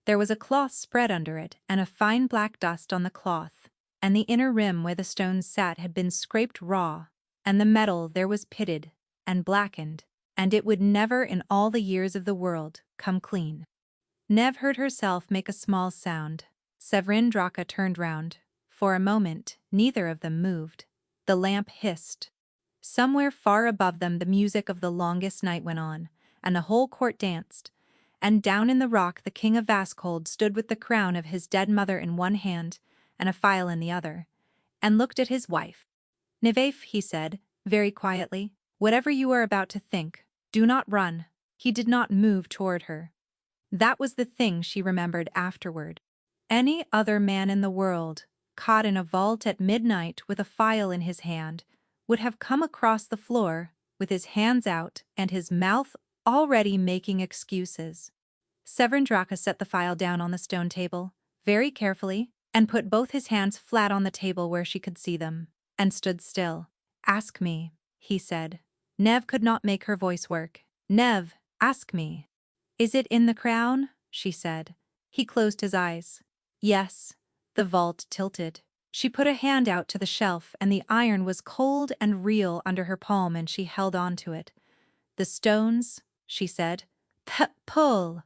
There was a cloth spread under it and a fine black dust on the cloth, and the inner rim where the stones sat had been scraped raw, and the metal there was pitted and blackened, and it would never in all the years of the world come clean. Neve heard herself make a small sound. Severin Draca turned round. For a moment, neither of them moved. The lamp hissed. Somewhere far above them the music of the longest night went on, and the whole court danced. And down in the rock the king of Vascold stood with the crown of his dead mother in one hand and a file in the other, and looked at his wife. Nevaeh, he said, very quietly, whatever you are about to think, do not run. He did not move toward her. That was the thing she remembered afterward. Any other man in the world, caught in a vault at midnight with a file in his hand, would have come across the floor with his hands out and his mouth already making excuses. Severin Draka set the file down on the stone table, very carefully, and put both his hands flat on the table where she could see them, and stood still. Ask me, he said. Nev could not make her voice work. Nev, ask me. Is it in the crown? She said. He closed his eyes. Yes. The vault tilted. She put a hand out to the shelf and the iron was cold and real under her palm and she held on to it. The stones, she said. Pull.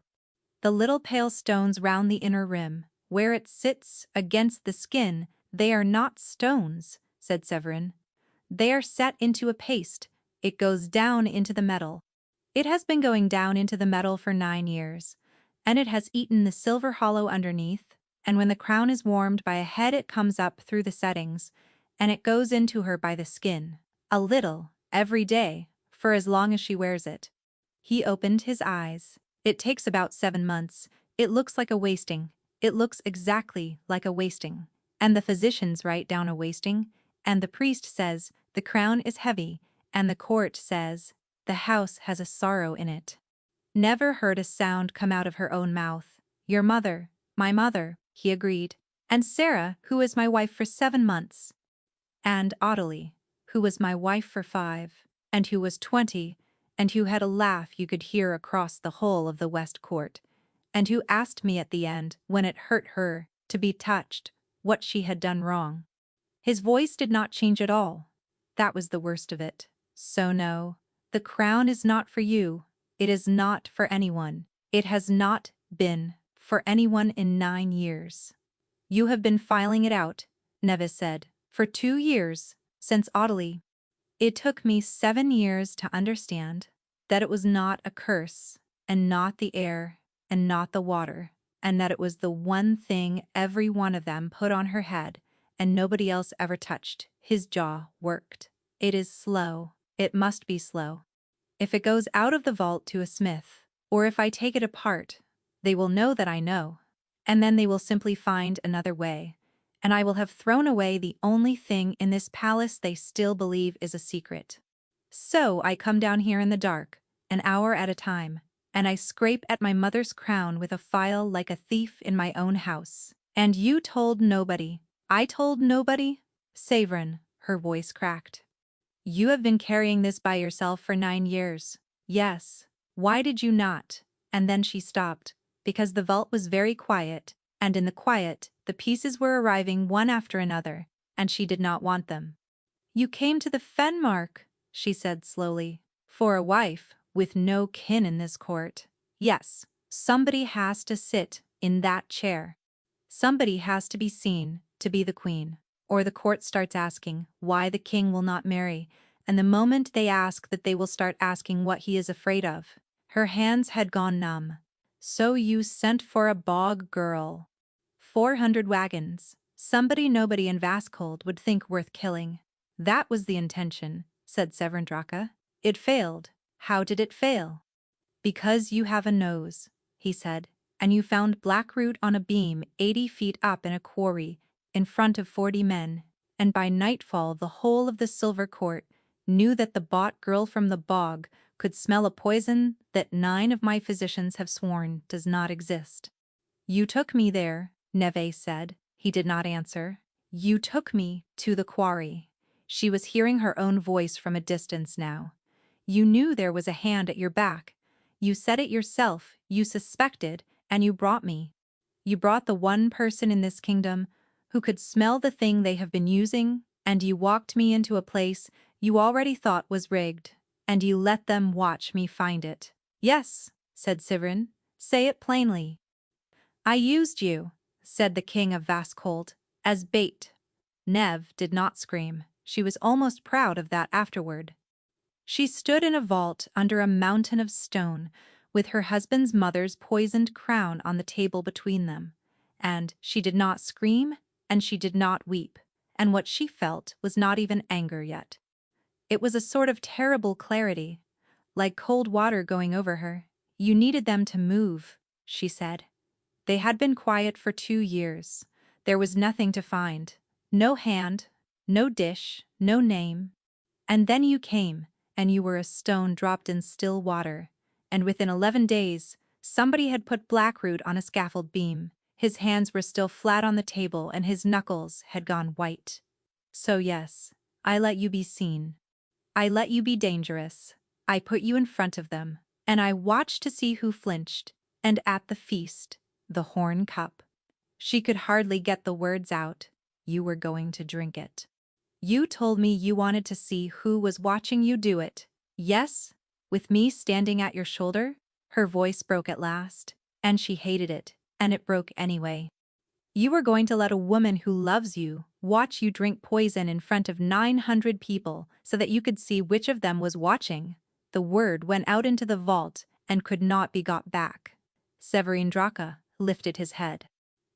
The little pale stones round the inner rim, where it sits against the skin, they are not stones, said Severin. They are set into a paste. It goes down into the metal. It has been going down into the metal for 9 years, and it has eaten the silver hollow underneath, and when the crown is warmed by a head it comes up through the settings, and it goes into her by the skin, a little, every day, for as long as she wears it. He opened his eyes. It takes about 7 months. It looks like a wasting. It looks exactly like a wasting. And the physicians write down a wasting, and the priest says, the crown is heavy, and the court says, the house has a sorrow in it. Never heard a sound come out of her own mouth. Your mother, my mother, he agreed. And Sarah, who is my wife for 7 months. And Ottilie, who was my wife for 5, and who was 20, and who had a laugh you could hear across the whole of the West Court, and who asked me at the end, when it hurt her, to be touched, what she had done wrong. His voice did not change at all. That was the worst of it. So no, the crown is not for you. It is not for anyone. It has not been for anyone in 9 years. You have been filing it out, Nevis said, for 2 years, since Ottilie. It took me 7 years to understand that it was not a curse, and not the air, and not the water, and that it was the one thing every one of them put on her head, and nobody else ever touched. His jaw worked. It is slow. It must be slow. If it goes out of the vault to a smith, or if I take it apart, they will know that I know, and then they will simply find another way, and I will have thrown away the only thing in this palace they still believe is a secret. So I come down here in the dark, an hour at a time, and I scrape at my mother's crown with a file like a thief in my own house. And you told nobody. I told nobody? Severin, her voice cracked. You have been carrying this by yourself for 9 years. Yes. Why did you not? And then she stopped, because the vault was very quiet, and in the quiet, the pieces were arriving one after another, and she did not want them. You came to the Fenmark, she said slowly, for a wife, with no kin in this court. Yes, somebody has to sit in that chair. Somebody has to be seen to be the queen, or the court starts asking why the king will not marry, and the moment they ask that they will start asking what he is afraid of. Her hands had gone numb. So you sent for a bog girl. 400 wagons. Somebody nobody in Vaskold would think worth killing. That was the intention, said Severin Draka. It failed. How did it fail? Because you have a nose, he said, and you found black root on a beam 80 feet up in a quarry, in front of 40 men, and by nightfall the whole of the Silver Court knew that the bought girl from the bog could smell a poison that 9 of my physicians have sworn does not exist. You took me there, Neve said. He did not answer. You took me to the quarry. She was hearing her own voice from a distance now. You knew there was a hand at your back. You said it yourself, you suspected, and you brought me. You brought the one person in this kingdom who could smell the thing they have been using, and you walked me into a place you already thought was rigged, and you let them watch me find it. Yes, said Severin. Say it plainly. I used you, said the king of Vaskold, as bait. Nev did not scream. She was almost proud of that afterward. She stood in a vault under a mountain of stone, with her husband's mother's poisoned crown on the table between them, and she did not scream, and she did not weep, and what she felt was not even anger yet. It was a sort of terrible clarity, like cold water going over her. You needed them to move, she said. They had been quiet for 2 years. There was nothing to find. No hand, no dish, no name. And then you came, and you were a stone dropped in still water. And within 11 days, somebody had put Blackroot on a scaffold beam. His hands were still flat on the table and his knuckles had gone white. So yes, I let you be seen. I let you be dangerous. I put you in front of them, and I watched to see who flinched. And at the feast, the horn cup. She could hardly get the words out. You were going to drink it. You told me you wanted to see who was watching you do it. Yes, with me standing at your shoulder? Her voice broke at last, and she hated it, and it broke anyway. You were going to let a woman who loves you watch you drink poison in front of 900 people so that you could see which of them was watching. The word went out into the vault and could not be got back. Severin Draka lifted his head.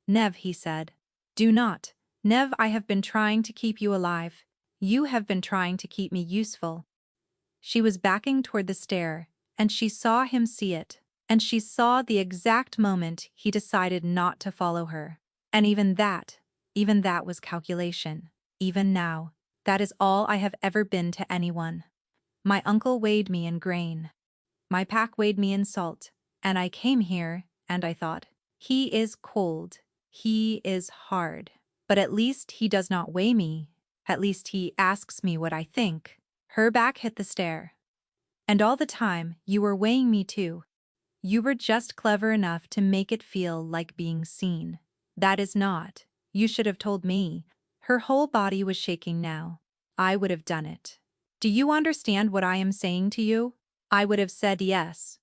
Nev, he said. Do not. Nev, I have been trying to keep you alive. You have been trying to keep me useful. She was backing toward the stair, and she saw him see it, and she saw the exact moment he decided not to follow her. And even that was calculation. Even now, that is all I have ever been to anyone. My uncle weighed me in grain. My pack weighed me in salt, and I came here, and I thought, he is cold, he is hard, but at least he does not weigh me, at least he asks me what I think. Her back hit the stair. And all the time, you were weighing me too. You were just clever enough to make it feel like being seen. That is not. You should have told me. Her whole body was shaking now. I would have done it. Do you understand what I am saying to you? I would have said yes.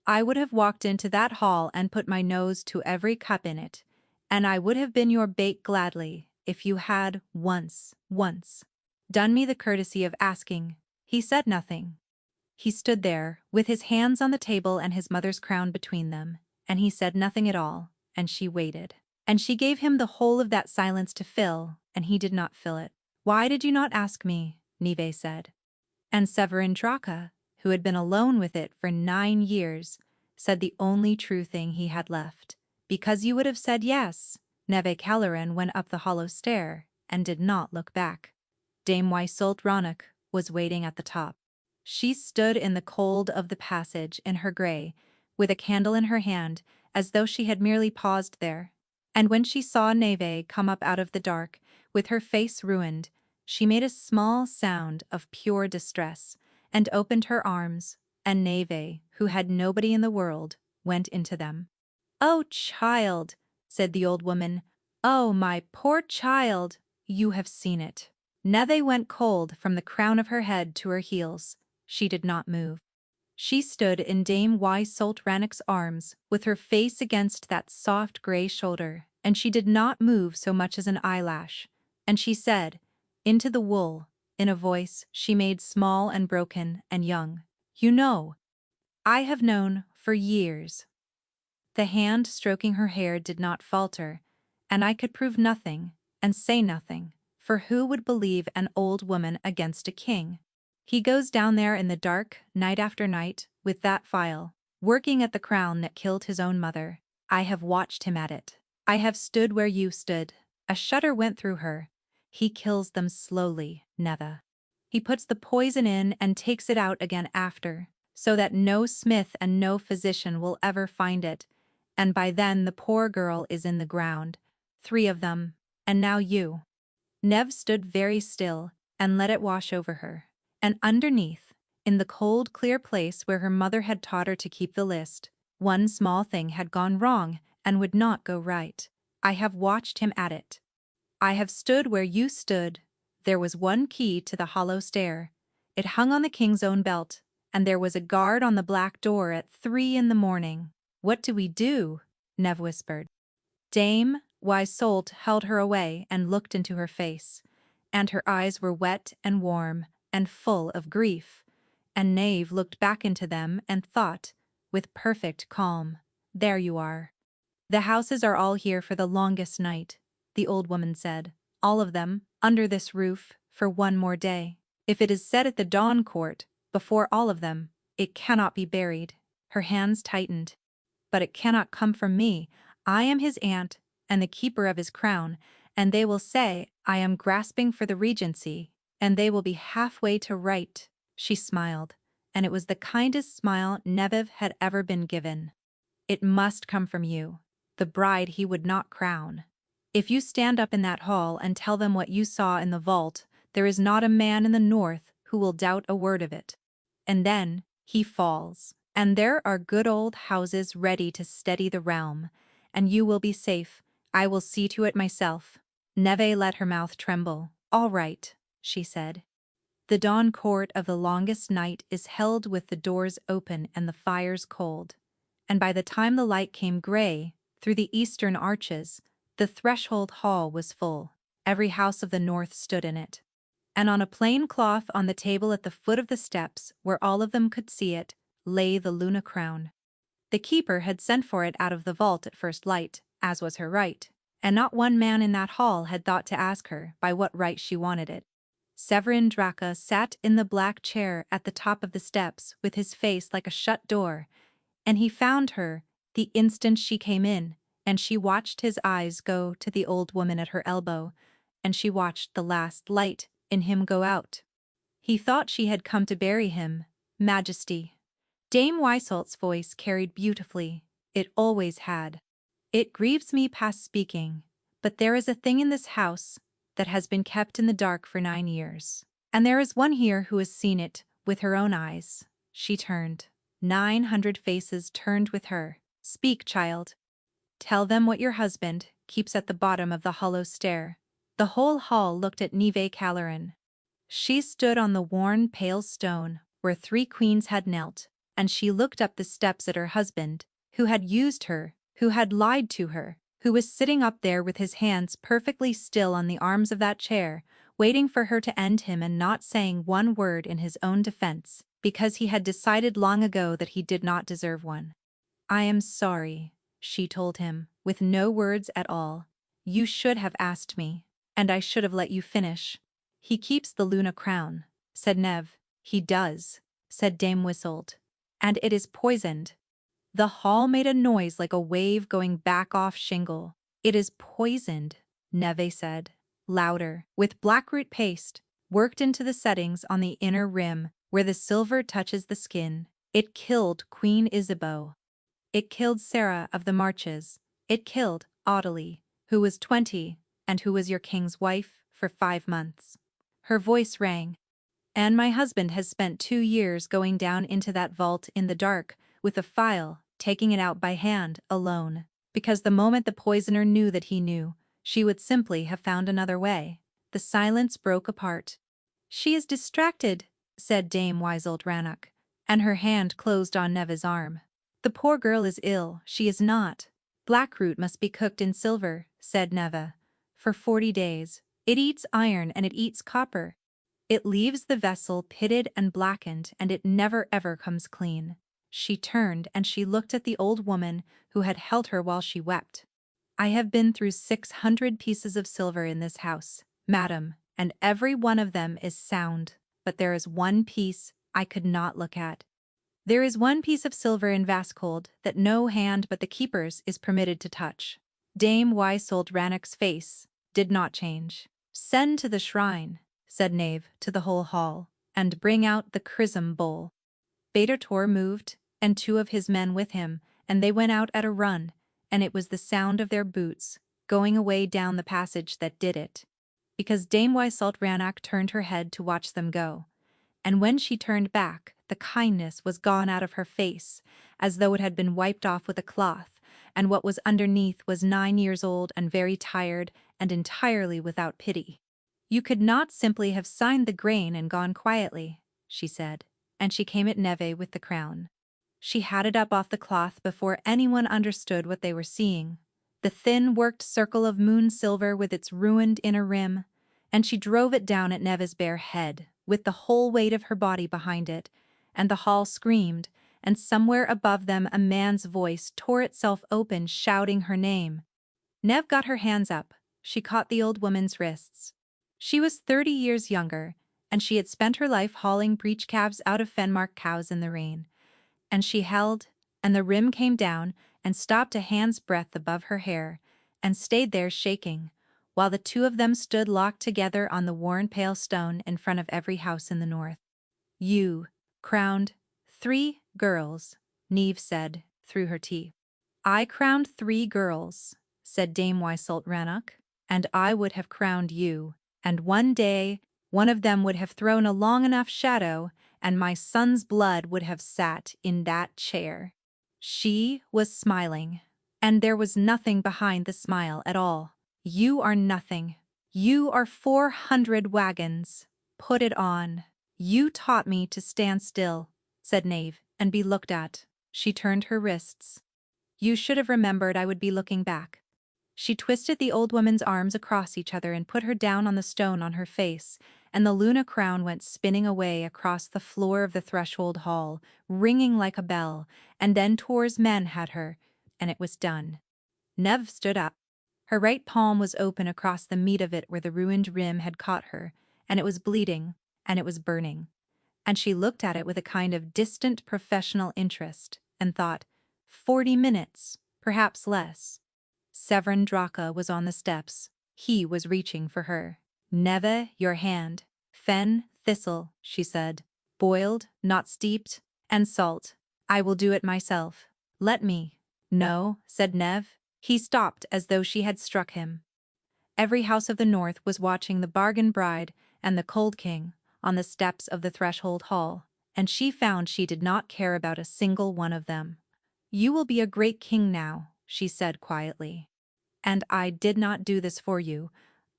I would have walked into that hall and put my nose to every cup in it, and I would have been your bait gladly if you had once done me the courtesy of asking. He said nothing. He stood there, with his hands on the table and his mother's crown between them, and he said nothing at all, and she waited. And she gave him the whole of that silence to fill, and he did not fill it. Why did you not ask me? Nive said. And Severin Draka, who had been alone with it for 9 years, said the only true thing he had left. Because you would have said yes. Neve Kelleran went up the hollow stair, and did not look back. Dame Wysult Rannoch was waiting at the top. She stood in the cold of the passage in her grey, with a candle in her hand, as though she had merely paused there. And when she saw Neve come up out of the dark, with her face ruined, she made a small sound of pure distress, and opened her arms, and Neve, who had nobody in the world, went into them. "Oh, child," said the old woman, "oh, my poor child, you have seen it." Neve went cold from the crown of her head to her heels. She did not move. She stood in Dame Wysult Rannoch's arms, with her face against that soft grey shoulder, and she did not move so much as an eyelash. And she said, into the wool, in a voice she made small and broken and young, "You know, I have known for years." The hand stroking her hair did not falter, and I could prove nothing, and say nothing, for who would believe an old woman against a king? He goes down there in the dark, night after night, with that file, working at the crown that killed his own mother. I have watched him at it. I have stood where you stood. A shudder went through her. He kills them slowly, Neve. He puts the poison in and takes it out again after, so that no smith and no physician will ever find it, and by then the poor girl is in the ground. 3 of them, and now you. Neve stood very still and let it wash over her. And underneath, in the cold, clear place where her mother had taught her to keep the list, one small thing had gone wrong and would not go right. I have watched him at it. I have stood where you stood. There was one key to the hollow stair. It hung on the king's own belt, and there was a guard on the black door at 3 in the morning. What do we do? Neve whispered. Dame Wysult held her away and looked into her face, and her eyes were wet and warm and full of grief, and Neve looked back into them and thought, with perfect calm, "There you are." "The houses are all here for the longest night," the old woman said. "All of them, under this roof, for one more day. If it is set at the dawn court, before all of them, it cannot be buried. Her hands tightened. But it cannot come from me. I am his aunt, and the keeper of his crown, and they will say I am grasping for the regency, and they will be halfway to right. She smiled, and it was the kindest smile Neviv had ever been given. It must come from you, the bride he would not crown. If you stand up in that hall and tell them what you saw in the vault, there is not a man in the north who will doubt a word of it. And then he falls, and there are good old houses ready to steady the realm, and you will be safe. I will see to it myself. Neve let her mouth tremble. All right, she said. The dawn court of the longest night is held with the doors open and the fires cold. And by the time the light came gray, through the eastern arches, the threshold hall was full. Every house of the north stood in it. And on a plain cloth on the table at the foot of the steps, where all of them could see it, lay the Luna crown. The keeper had sent for it out of the vault at first light, as was her right, and not one man in that hall had thought to ask her by what right she wanted it. Severin Draka sat in the black chair at the top of the steps with his face like a shut door, and he found her the instant she came in, and she watched his eyes go to the old woman at her elbow, and she watched the last light in him go out. He thought she had come to bury him, Majesty. Dame Weissalt's voice carried beautifully. It always had. It grieves me past speaking, but there is a thing in this house that has been kept in the dark for 9 years. And there is one here who has seen it with her own eyes. She turned. 900 faces turned with her. Speak, child. Tell them what your husband keeps at the bottom of the hollow stair. The whole hall looked at Neve Calerin. She stood on the worn pale stone where 3 queens had knelt, and she looked up the steps at her husband, who had used her, who had lied to her, who was sitting up there with his hands perfectly still on the arms of that chair, waiting for her to end him and not saying one word in his own defense, because he had decided long ago that he did not deserve one. I am sorry, she told him, with no words at all. You should have asked me, and I should have let you finish. He keeps the Luna crown, said Nev. He does, said Dame Weissault. And it is poisoned. The hall made a noise like a wave going back off shingle. It is poisoned, Neve said, louder, with blackroot paste, worked into the settings on the inner rim, where the silver touches the skin. It killed Queen Isabeau. It killed Sarah of the Marches. It killed Audelie, who was 20, and who was your king's wife for 5 months. Her voice rang. And my husband has spent 2 years going down into that vault in the dark, with a file, taking it out by hand, alone, because the moment the poisoner knew that he knew, she would simply have found another way. The silence broke apart. She is distracted, said Dame Weissault Rannoch, and her hand closed on Neve's arm. The poor girl is ill, she is not. Blackroot must be cooked in silver, said Neve. For 40 days. It eats iron and it eats copper. It leaves the vessel pitted and blackened, and it never ever comes clean. She turned and she looked at the old woman who had held her while she wept. I have been through 600 pieces of silver in this house, madam, and every one of them is sound, but there is one piece I could not look at. There is one piece of silver in Vascold that no hand but the keeper's is permitted to touch. Dame Weissault Rannoch's face did not change. Send to the shrine, said Nave to the whole hall, and bring out the chrism bowl. Bader-Tor moved, and 2 of his men with him, and they went out at a run, and it was the sound of their boots going away down the passage that did it. Because Dame Weissault Rannoch turned her head to watch them go, and when she turned back, the kindness was gone out of her face, as though it had been wiped off with a cloth, and what was underneath was 9 years old and very tired and entirely without pity. You could not simply have signed the grain and gone quietly, she said, and she came at Neve with the crown. She had it up off the cloth before anyone understood what they were seeing, the thin worked circle of moon silver with its ruined inner rim, and she drove it down at Neve's bare head, with the whole weight of her body behind it, and the hall screamed, and somewhere above them a man's voice tore itself open shouting her name. Neve got her hands up. She caught the old woman's wrists. She was 30 years younger, and she had spent her life hauling breech calves out of Fenmark cows in the rain. And she held, and the rim came down and stopped a hand's breadth above her hair, and stayed there shaking, while the two of them stood locked together on the worn pale stone in front of every house in the north. You crowned 3 girls, Neve said through her teeth. I crowned 3 girls, said Dame Weisselt Rannoch, and I would have crowned you, and one day one of them would have thrown a long enough shadow, and my son's blood would have sat in that chair. She was smiling, and there was nothing behind the smile at all. You are nothing. You are 400 wagons. Put it on. You taught me to stand still, said Knave, and be looked at. She turned her wrists. You should have remembered I would be looking back. She twisted the old woman's arms across each other and put her down on the stone on her face, and the Luna crown went spinning away across the floor of the threshold hall, ringing like a bell, and then Tor's men had her, and it was done. Neve stood up. Her right palm was open across the meat of it where the ruined rim had caught her, and it was bleeding, and it was burning. And she looked at it with a kind of distant professional interest, and thought, 40 minutes, perhaps less. Severin Draka was on the steps. He was reaching for her. Neve, your hand. Fen, thistle, she said. Boiled, not steeped, and salt. I will do it myself. Let me. No, said Neve. He stopped as though she had struck him. Every house of the north was watching the bargain bride and the cold king on the steps of the threshold hall, and she found she did not care about a single one of them. You will be a great king now, she said quietly. And I did not do this for you.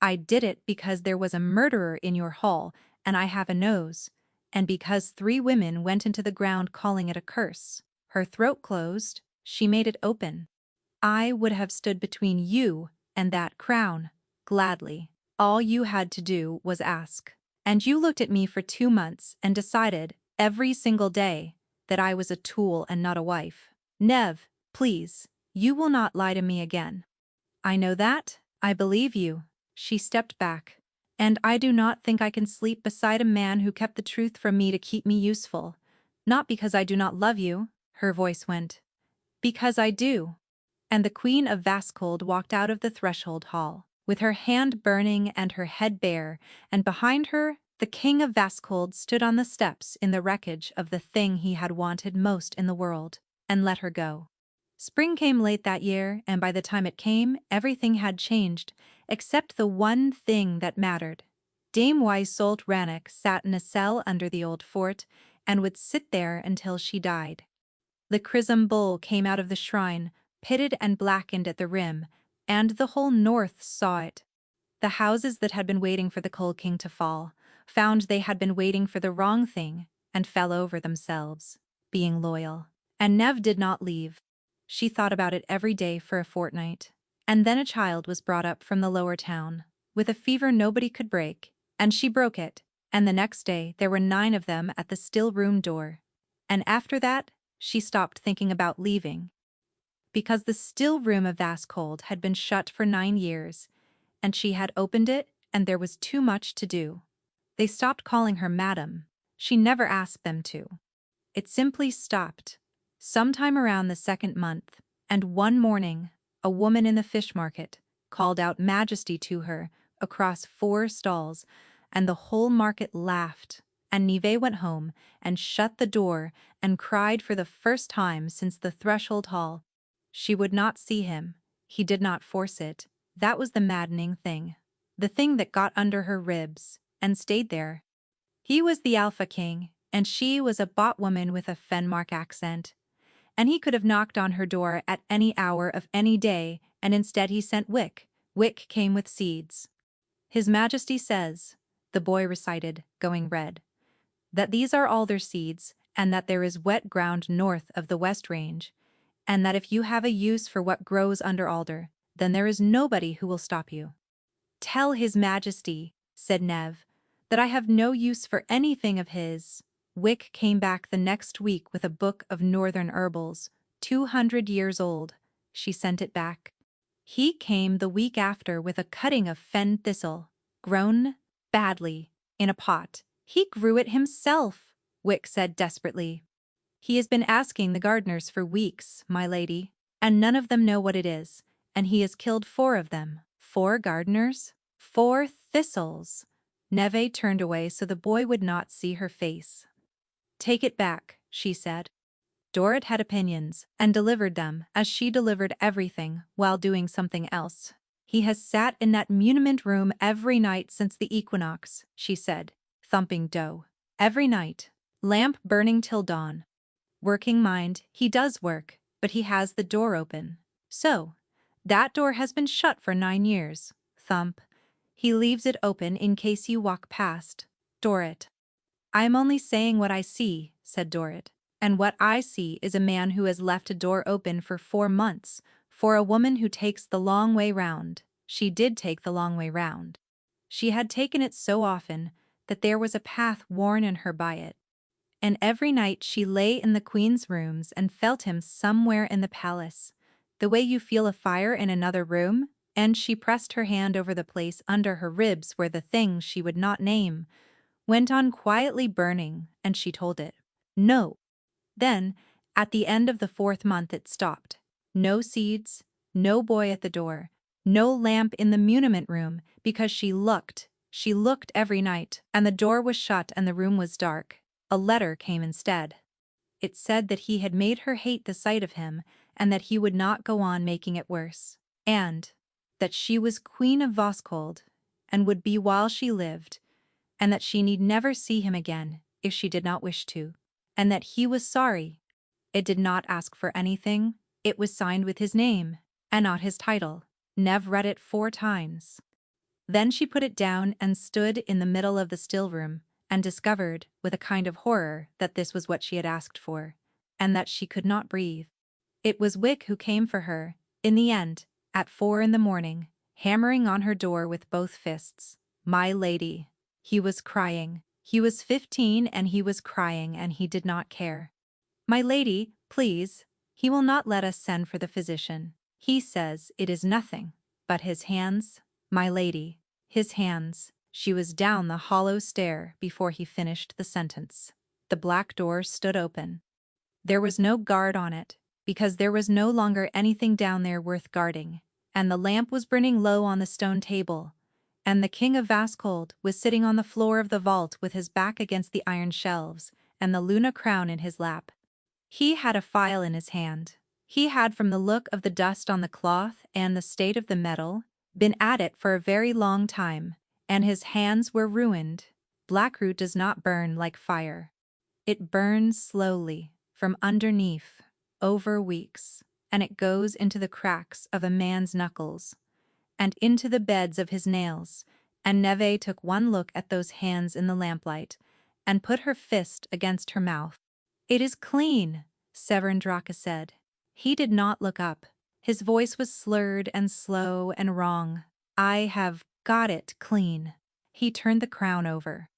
I did it because there was a murderer in your hall, and I have a nose, and because 3 women went into the ground calling it a curse. Her throat closed, she made it open. I would have stood between you and that crown, gladly. All you had to do was ask. And you looked at me for 2 months and decided, every single day, that I was a tool and not a wife. Neve, please, you will not lie to me again. I know that, I believe you. She stepped back. And I do not think I can sleep beside a man who kept the truth from me to keep me useful. Not because I do not love you, her voice went. Because I do. And the Queen of Vaskold walked out of the threshold hall, with her hand burning and her head bare, and behind her, the King of Vaskold stood on the steps in the wreckage of the thing he had wanted most in the world, and let her go. Spring came late that year, and by the time it came, everything had changed, except the one thing that mattered. Dame Weisselt Rannoch sat in a cell under the old fort, and would sit there until she died. The chrism bull came out of the shrine, pitted and blackened at the rim, and the whole north saw it. The houses that had been waiting for the Cold King to fall found they had been waiting for the wrong thing, and fell over themselves, being loyal. And Neve did not leave. She thought about it every day for a fortnight. And then a child was brought up from the lower town, with a fever nobody could break, and she broke it, and the next day there were 9 of them at the still room door. And after that, she stopped thinking about leaving. Because the still room of Vaskold had been shut for 9 years, and she had opened it, and there was too much to do. They stopped calling her Madam. She never asked them to. It simply stopped. Sometime around the 2nd month, and one morning, a woman in the fish market called out Majesty to her across 4 stalls, and the whole market laughed, and Neve went home and shut the door and cried for the first time since the threshold hall. She would not see him. He did not force it. That was the maddening thing. The thing that got under her ribs and stayed there. He was the Alpha King, and she was a bought woman with a Fenmark accent. And he could have knocked on her door at any hour of any day, and instead he sent Wick. Wick came with seeds. His Majesty says, the boy recited, going red, that these are alder seeds, and that there is wet ground north of the West Range, and that if you have a use for what grows under alder, then there is nobody who will stop you. Tell His Majesty, said Neve, that I have no use for anything of his. Wick came back the next week with a book of northern herbals, 200 years old. She sent it back. He came the week after with a cutting of fen thistle, grown Badly. In a pot. He grew it himself, Wick said desperately. He has been asking the gardeners for weeks, my lady, and none of them know what it is, and he has killed 4 of them. 4 gardeners? 4 thistles. Neve turned away so the boy would not see her face. Take it back, she said. Dorrit had opinions, and delivered them, as she delivered everything, while doing something else. He has sat in that muniment room every night since the equinox, she said, thumping dough. Every night. Lamp burning till dawn. Working mind, he does work, but he has the door open. So, that door has been shut for 9 years. Thump. He leaves it open in case you walk past. Dorrit. I am only saying what I see, said Dorrit. And what I see is a man who has left a door open for 4 months, for a woman who takes the long way round. She did take the long way round. She had taken it so often that there was a path worn in her by it. And every night she lay in the queen's rooms and felt him somewhere in the palace, the way you feel a fire in another room, and she pressed her hand over the place under her ribs where the thing she would not name went on quietly burning, and she told it. No. Then, at the end of the 4th month it stopped. No seeds, no boy at the door, no lamp in the muniment room, because she looked every night, and the door was shut and the room was dark. A letter came instead. It said that he had made her hate the sight of him, and that he would not go on making it worse, and that she was Queen of Voskold, and would be while she lived, and that she need never see him again if she did not wish to, and that he was sorry. It did not ask for anything, it was signed with his name, and not his title. Nev read it 4 times. Then she put it down and stood in the middle of the still room, and discovered, with a kind of horror, that this was what she had asked for, and that she could not breathe. It was Wick who came for her, in the end, at 4 in the morning, hammering on her door with both fists. My lady. He was crying. He was 15 and he was crying and he did not care. My lady, please. He will not let us send for the physician. He says it is nothing. But his hands, my lady, his hands. She was down the hollow stair before he finished the sentence. The black door stood open. There was no guard on it, because there was no longer anything down there worth guarding, and the lamp was burning low on the stone table, and the King of Vaskold was sitting on the floor of the vault with his back against the iron shelves, and the Luna crown in his lap. He had a file in his hand. He had, from the look of the dust on the cloth and the state of the metal, been at it for a very long time, and his hands were ruined. Blackroot does not burn like fire. It burns slowly, from underneath, over weeks, and it goes into the cracks of a man's knuckles, and into the beds of his nails, and Neve took one look at those hands in the lamplight, and put her fist against her mouth. It is clean, Severin Draka said. He did not look up. His voice was slurred and slow and wrong. I have got it clean. He turned the crown over.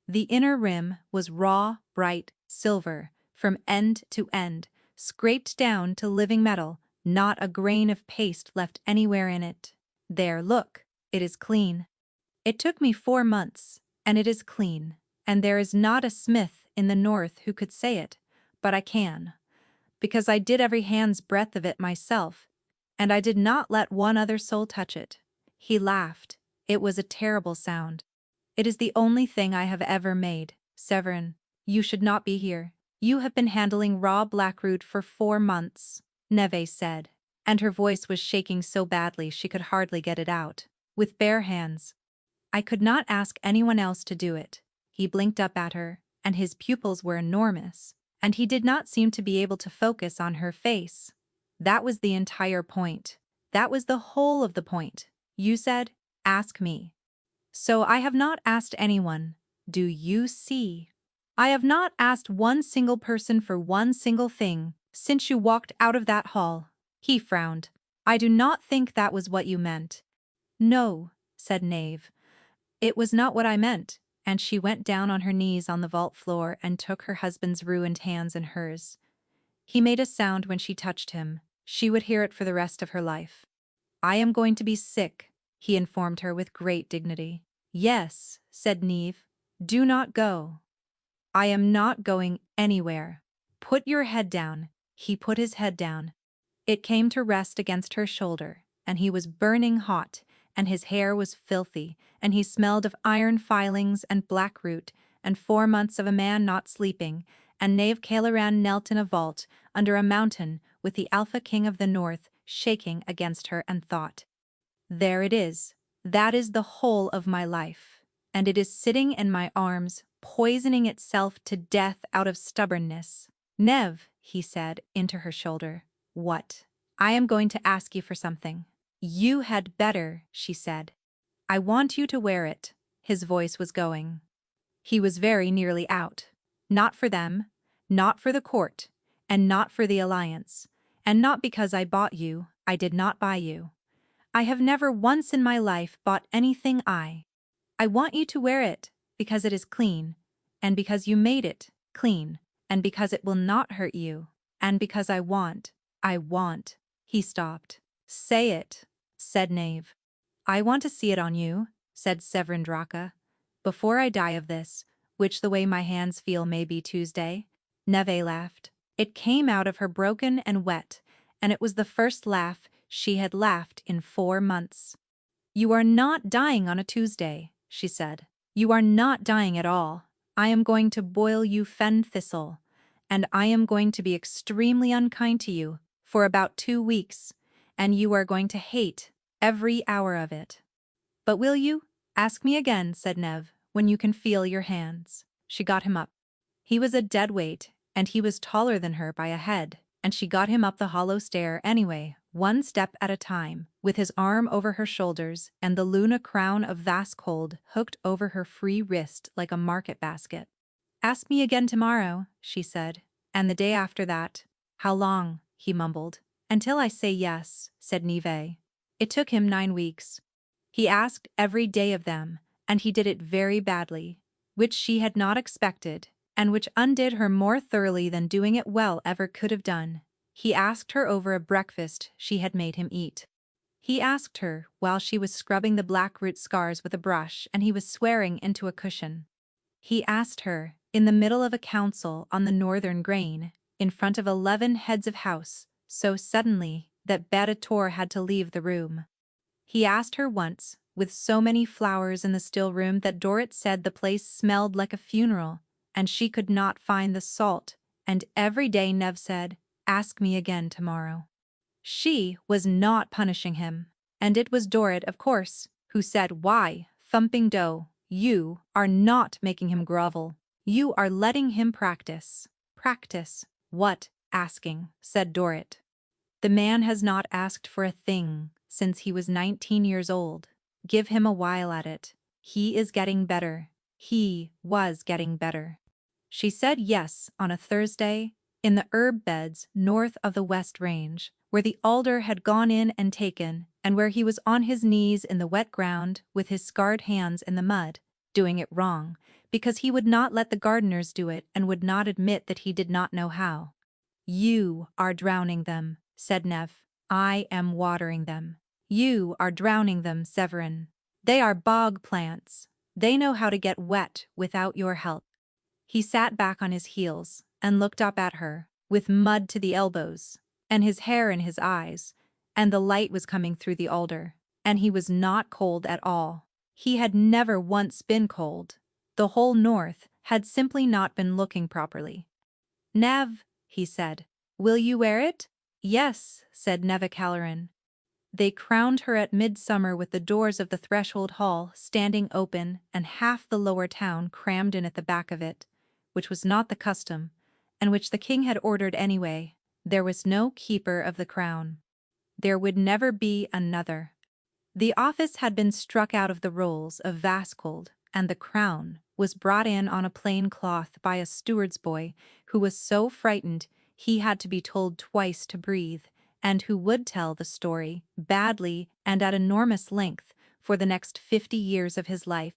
The inner rim was raw, bright silver, from end to end, scraped down to living metal, not a grain of paste left anywhere in it. There, look, it is clean. It took me 4 months, and it is clean, and there is not a smith in the north who could say it, but I can, because I did every hand's breadth of it myself, and I did not let one other soul touch it. He laughed. It was a terrible sound. It is the only thing I have ever made. Severin, you should not be here. You have been handling raw blackroot for 4 months, Neve said, and her voice was shaking so badly she could hardly get it out. With bare hands. I could not ask anyone else to do it. He blinked up at her, and his pupils were enormous, and he did not seem to be able to focus on her face. That was the entire point. That was the whole of the point. You said, ask me. So I have not asked anyone. Do you see? I have not asked one single person for one single thing since you walked out of that hall. He frowned. I do not think that was what you meant. No, said Nave. It was not what I meant, and she went down on her knees on the vault floor and took her husband's ruined hands in hers. He made a sound when she touched him. She would hear it for the rest of her life. I am going to be sick, he informed her with great dignity. Yes, said Neve. Do not go. I am not going anywhere. Put your head down. He put his head down. It came to rest against her shoulder, and he was burning hot, and his hair was filthy, and he smelled of iron filings and blackroot, and 4 months of a man not sleeping, and Nave Caileran knelt in a vault under a mountain with the Alpha King of the North shaking against her and thought, there it is. That is the whole of my life, and it is sitting in my arms, poisoning itself to death out of stubbornness. Nev, he said into her shoulder. What? I am going to ask you for something. You had better, she said. I want you to wear it. His voice was going. He was very nearly out. Not for them, not for the court, and not for the alliance, and not because I bought you, I did not buy you. I have never once in my life bought anything I want you to wear it because it is clean, and because you made it clean, and because it will not hurt you, and because I want. He stopped. Say it, said Nave. I want to see it on you, said Severin Draka. Before I die of this, which the way my hands feel may be Tuesday. Neve laughed. It came out of her broken and wet, and it was the first laugh she had laughed in 4 months. You are not dying on a Tuesday, she said. You are not dying at all. I am going to boil you fen thistle, and I am going to be extremely unkind to you for about 2 weeks, and you are going to hate every hour of it. But will you? Ask me again, said Neve, when you can feel your hands. She got him up. He was a dead weight, and he was taller than her by a head, and she got him up the hollow stair anyway, 1 step at a time, with his arm over her shoulders and the Luna crown of Vascold hooked over her free wrist like a market basket. Ask me again tomorrow, she said, and the day after that. How long? He mumbled. Until I say yes, said Neve. It took him 9 weeks. He asked every day of them, and he did it very badly, which she had not expected, and which undid her more thoroughly than doing it well ever could have done. He asked her over a breakfast she had made him eat. He asked her while she was scrubbing the blackroot scars with a brush and he was swearing into a cushion. He asked her, in the middle of a council on the northern grain, in front of 11 heads of house, so suddenly that Badator had to leave the room. He asked her once, with so many flowers in the still room that Dorrit said the place smelled like a funeral, and she could not find the salt, and every day Neve said, ask me again tomorrow. She was not punishing him, and it was Dorrit, of course, who said, why, thumping dough, you are not making him grovel. You are letting him practice. Practice? What? Asking, said Dorrit. The man has not asked for a thing since he was 19 years old. Give him a while at it. He is getting better. He was getting better. She said yes on a Thursday, in the herb beds north of the West Range, where the alder had gone in and taken, and where he was on his knees in the wet ground with his scarred hands in the mud, doing it wrong, because he would not let the gardeners do it and would not admit that he did not know how. You are drowning them, said Neve. I am watering them. You are drowning them, Severin. They are bog plants. They know how to get wet without your help. He sat back on his heels and looked up at her, with mud to the elbows, and his hair in his eyes, and the light was coming through the alder, and he was not cold at all. He had never once been cold. The whole north had simply not been looking properly. Neve, he said, will you wear it? Yes, said Neve Caileran. They crowned her at midsummer with the doors of the threshold hall standing open and half the lower town crammed in at the back of it, which was not the custom, and which the king had ordered anyway. There was no keeper of the crown. There would never be another. The office had been struck out of the rolls of Vascold, and the crown was brought in on a plain cloth by a steward's boy who was so frightened he had to be told twice to breathe, and who would tell the story, badly and at enormous length, for the next 50 years of his life.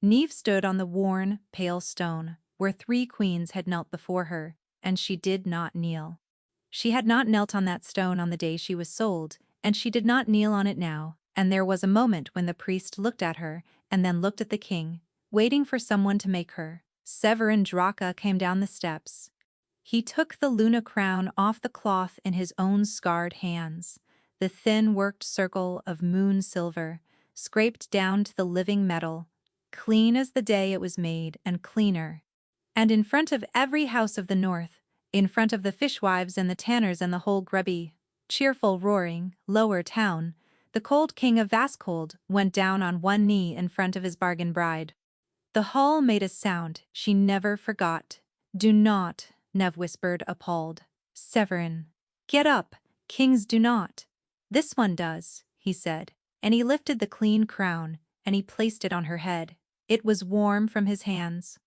Neve stood on the worn, pale stone, where 3 queens had knelt before her, and she did not kneel. She had not knelt on that stone on the day she was sold, and she did not kneel on it now, and there was a moment when the priest looked at her, and then looked at the king, waiting for someone to make her. Severin Draka came down the steps. He took the Luna crown off the cloth in his own scarred hands, the thin worked circle of moon silver, scraped down to the living metal, clean as the day it was made and cleaner. And in front of every house of the north, in front of the fishwives and the tanners and the whole grubby, cheerful, roaring, lower town, the cold king of Vaskold went down on one knee in front of his bargain bride. The hall made a sound she never forgot. "Do not," Nev whispered, appalled. "Severin, get up, kings do not." "This one does," he said, and he lifted the clean crown, and he placed it on her head. It was warm from his hands.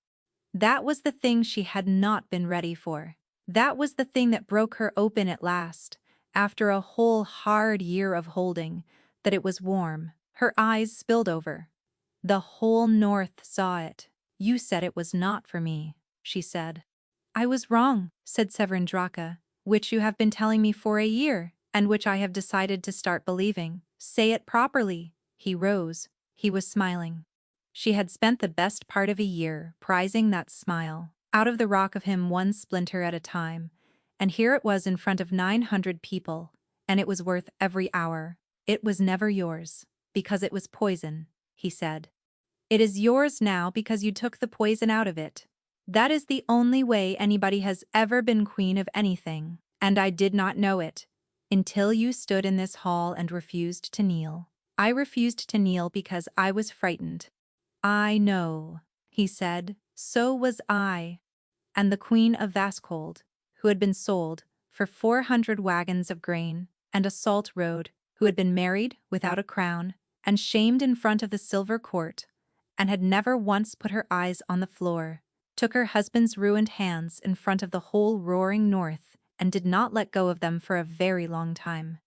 That was the thing she had not been ready for. That was the thing that broke her open at last, after a whole hard year of holding, that it was warm. Her eyes spilled over. The whole north saw it. "You said it was not for me," she said. "I was wrong," said Severin Draka, "which you have been telling me for a year, and which I have decided to start believing. Say it properly." He rose. He was smiling. She had spent the best part of a year prizing that smile, out of the rock of him one splinter at a time, and here it was in front of 900 people, and it was worth every hour. "It was never yours, because it was poison," he said. "It is yours now because you took the poison out of it. That is the only way anybody has ever been queen of anything, and I did not know it until you stood in this hall and refused to kneel. I refused to kneel because I was frightened." "I know," he said, "so was I." And the queen of Vaskold, who had been sold for 400 wagons of grain and a salt road, who had been married without a crown and shamed in front of the silver court, and had never once put her eyes on the floor, took her husband's ruined hands in front of the whole roaring north and did not let go of them for a very long time.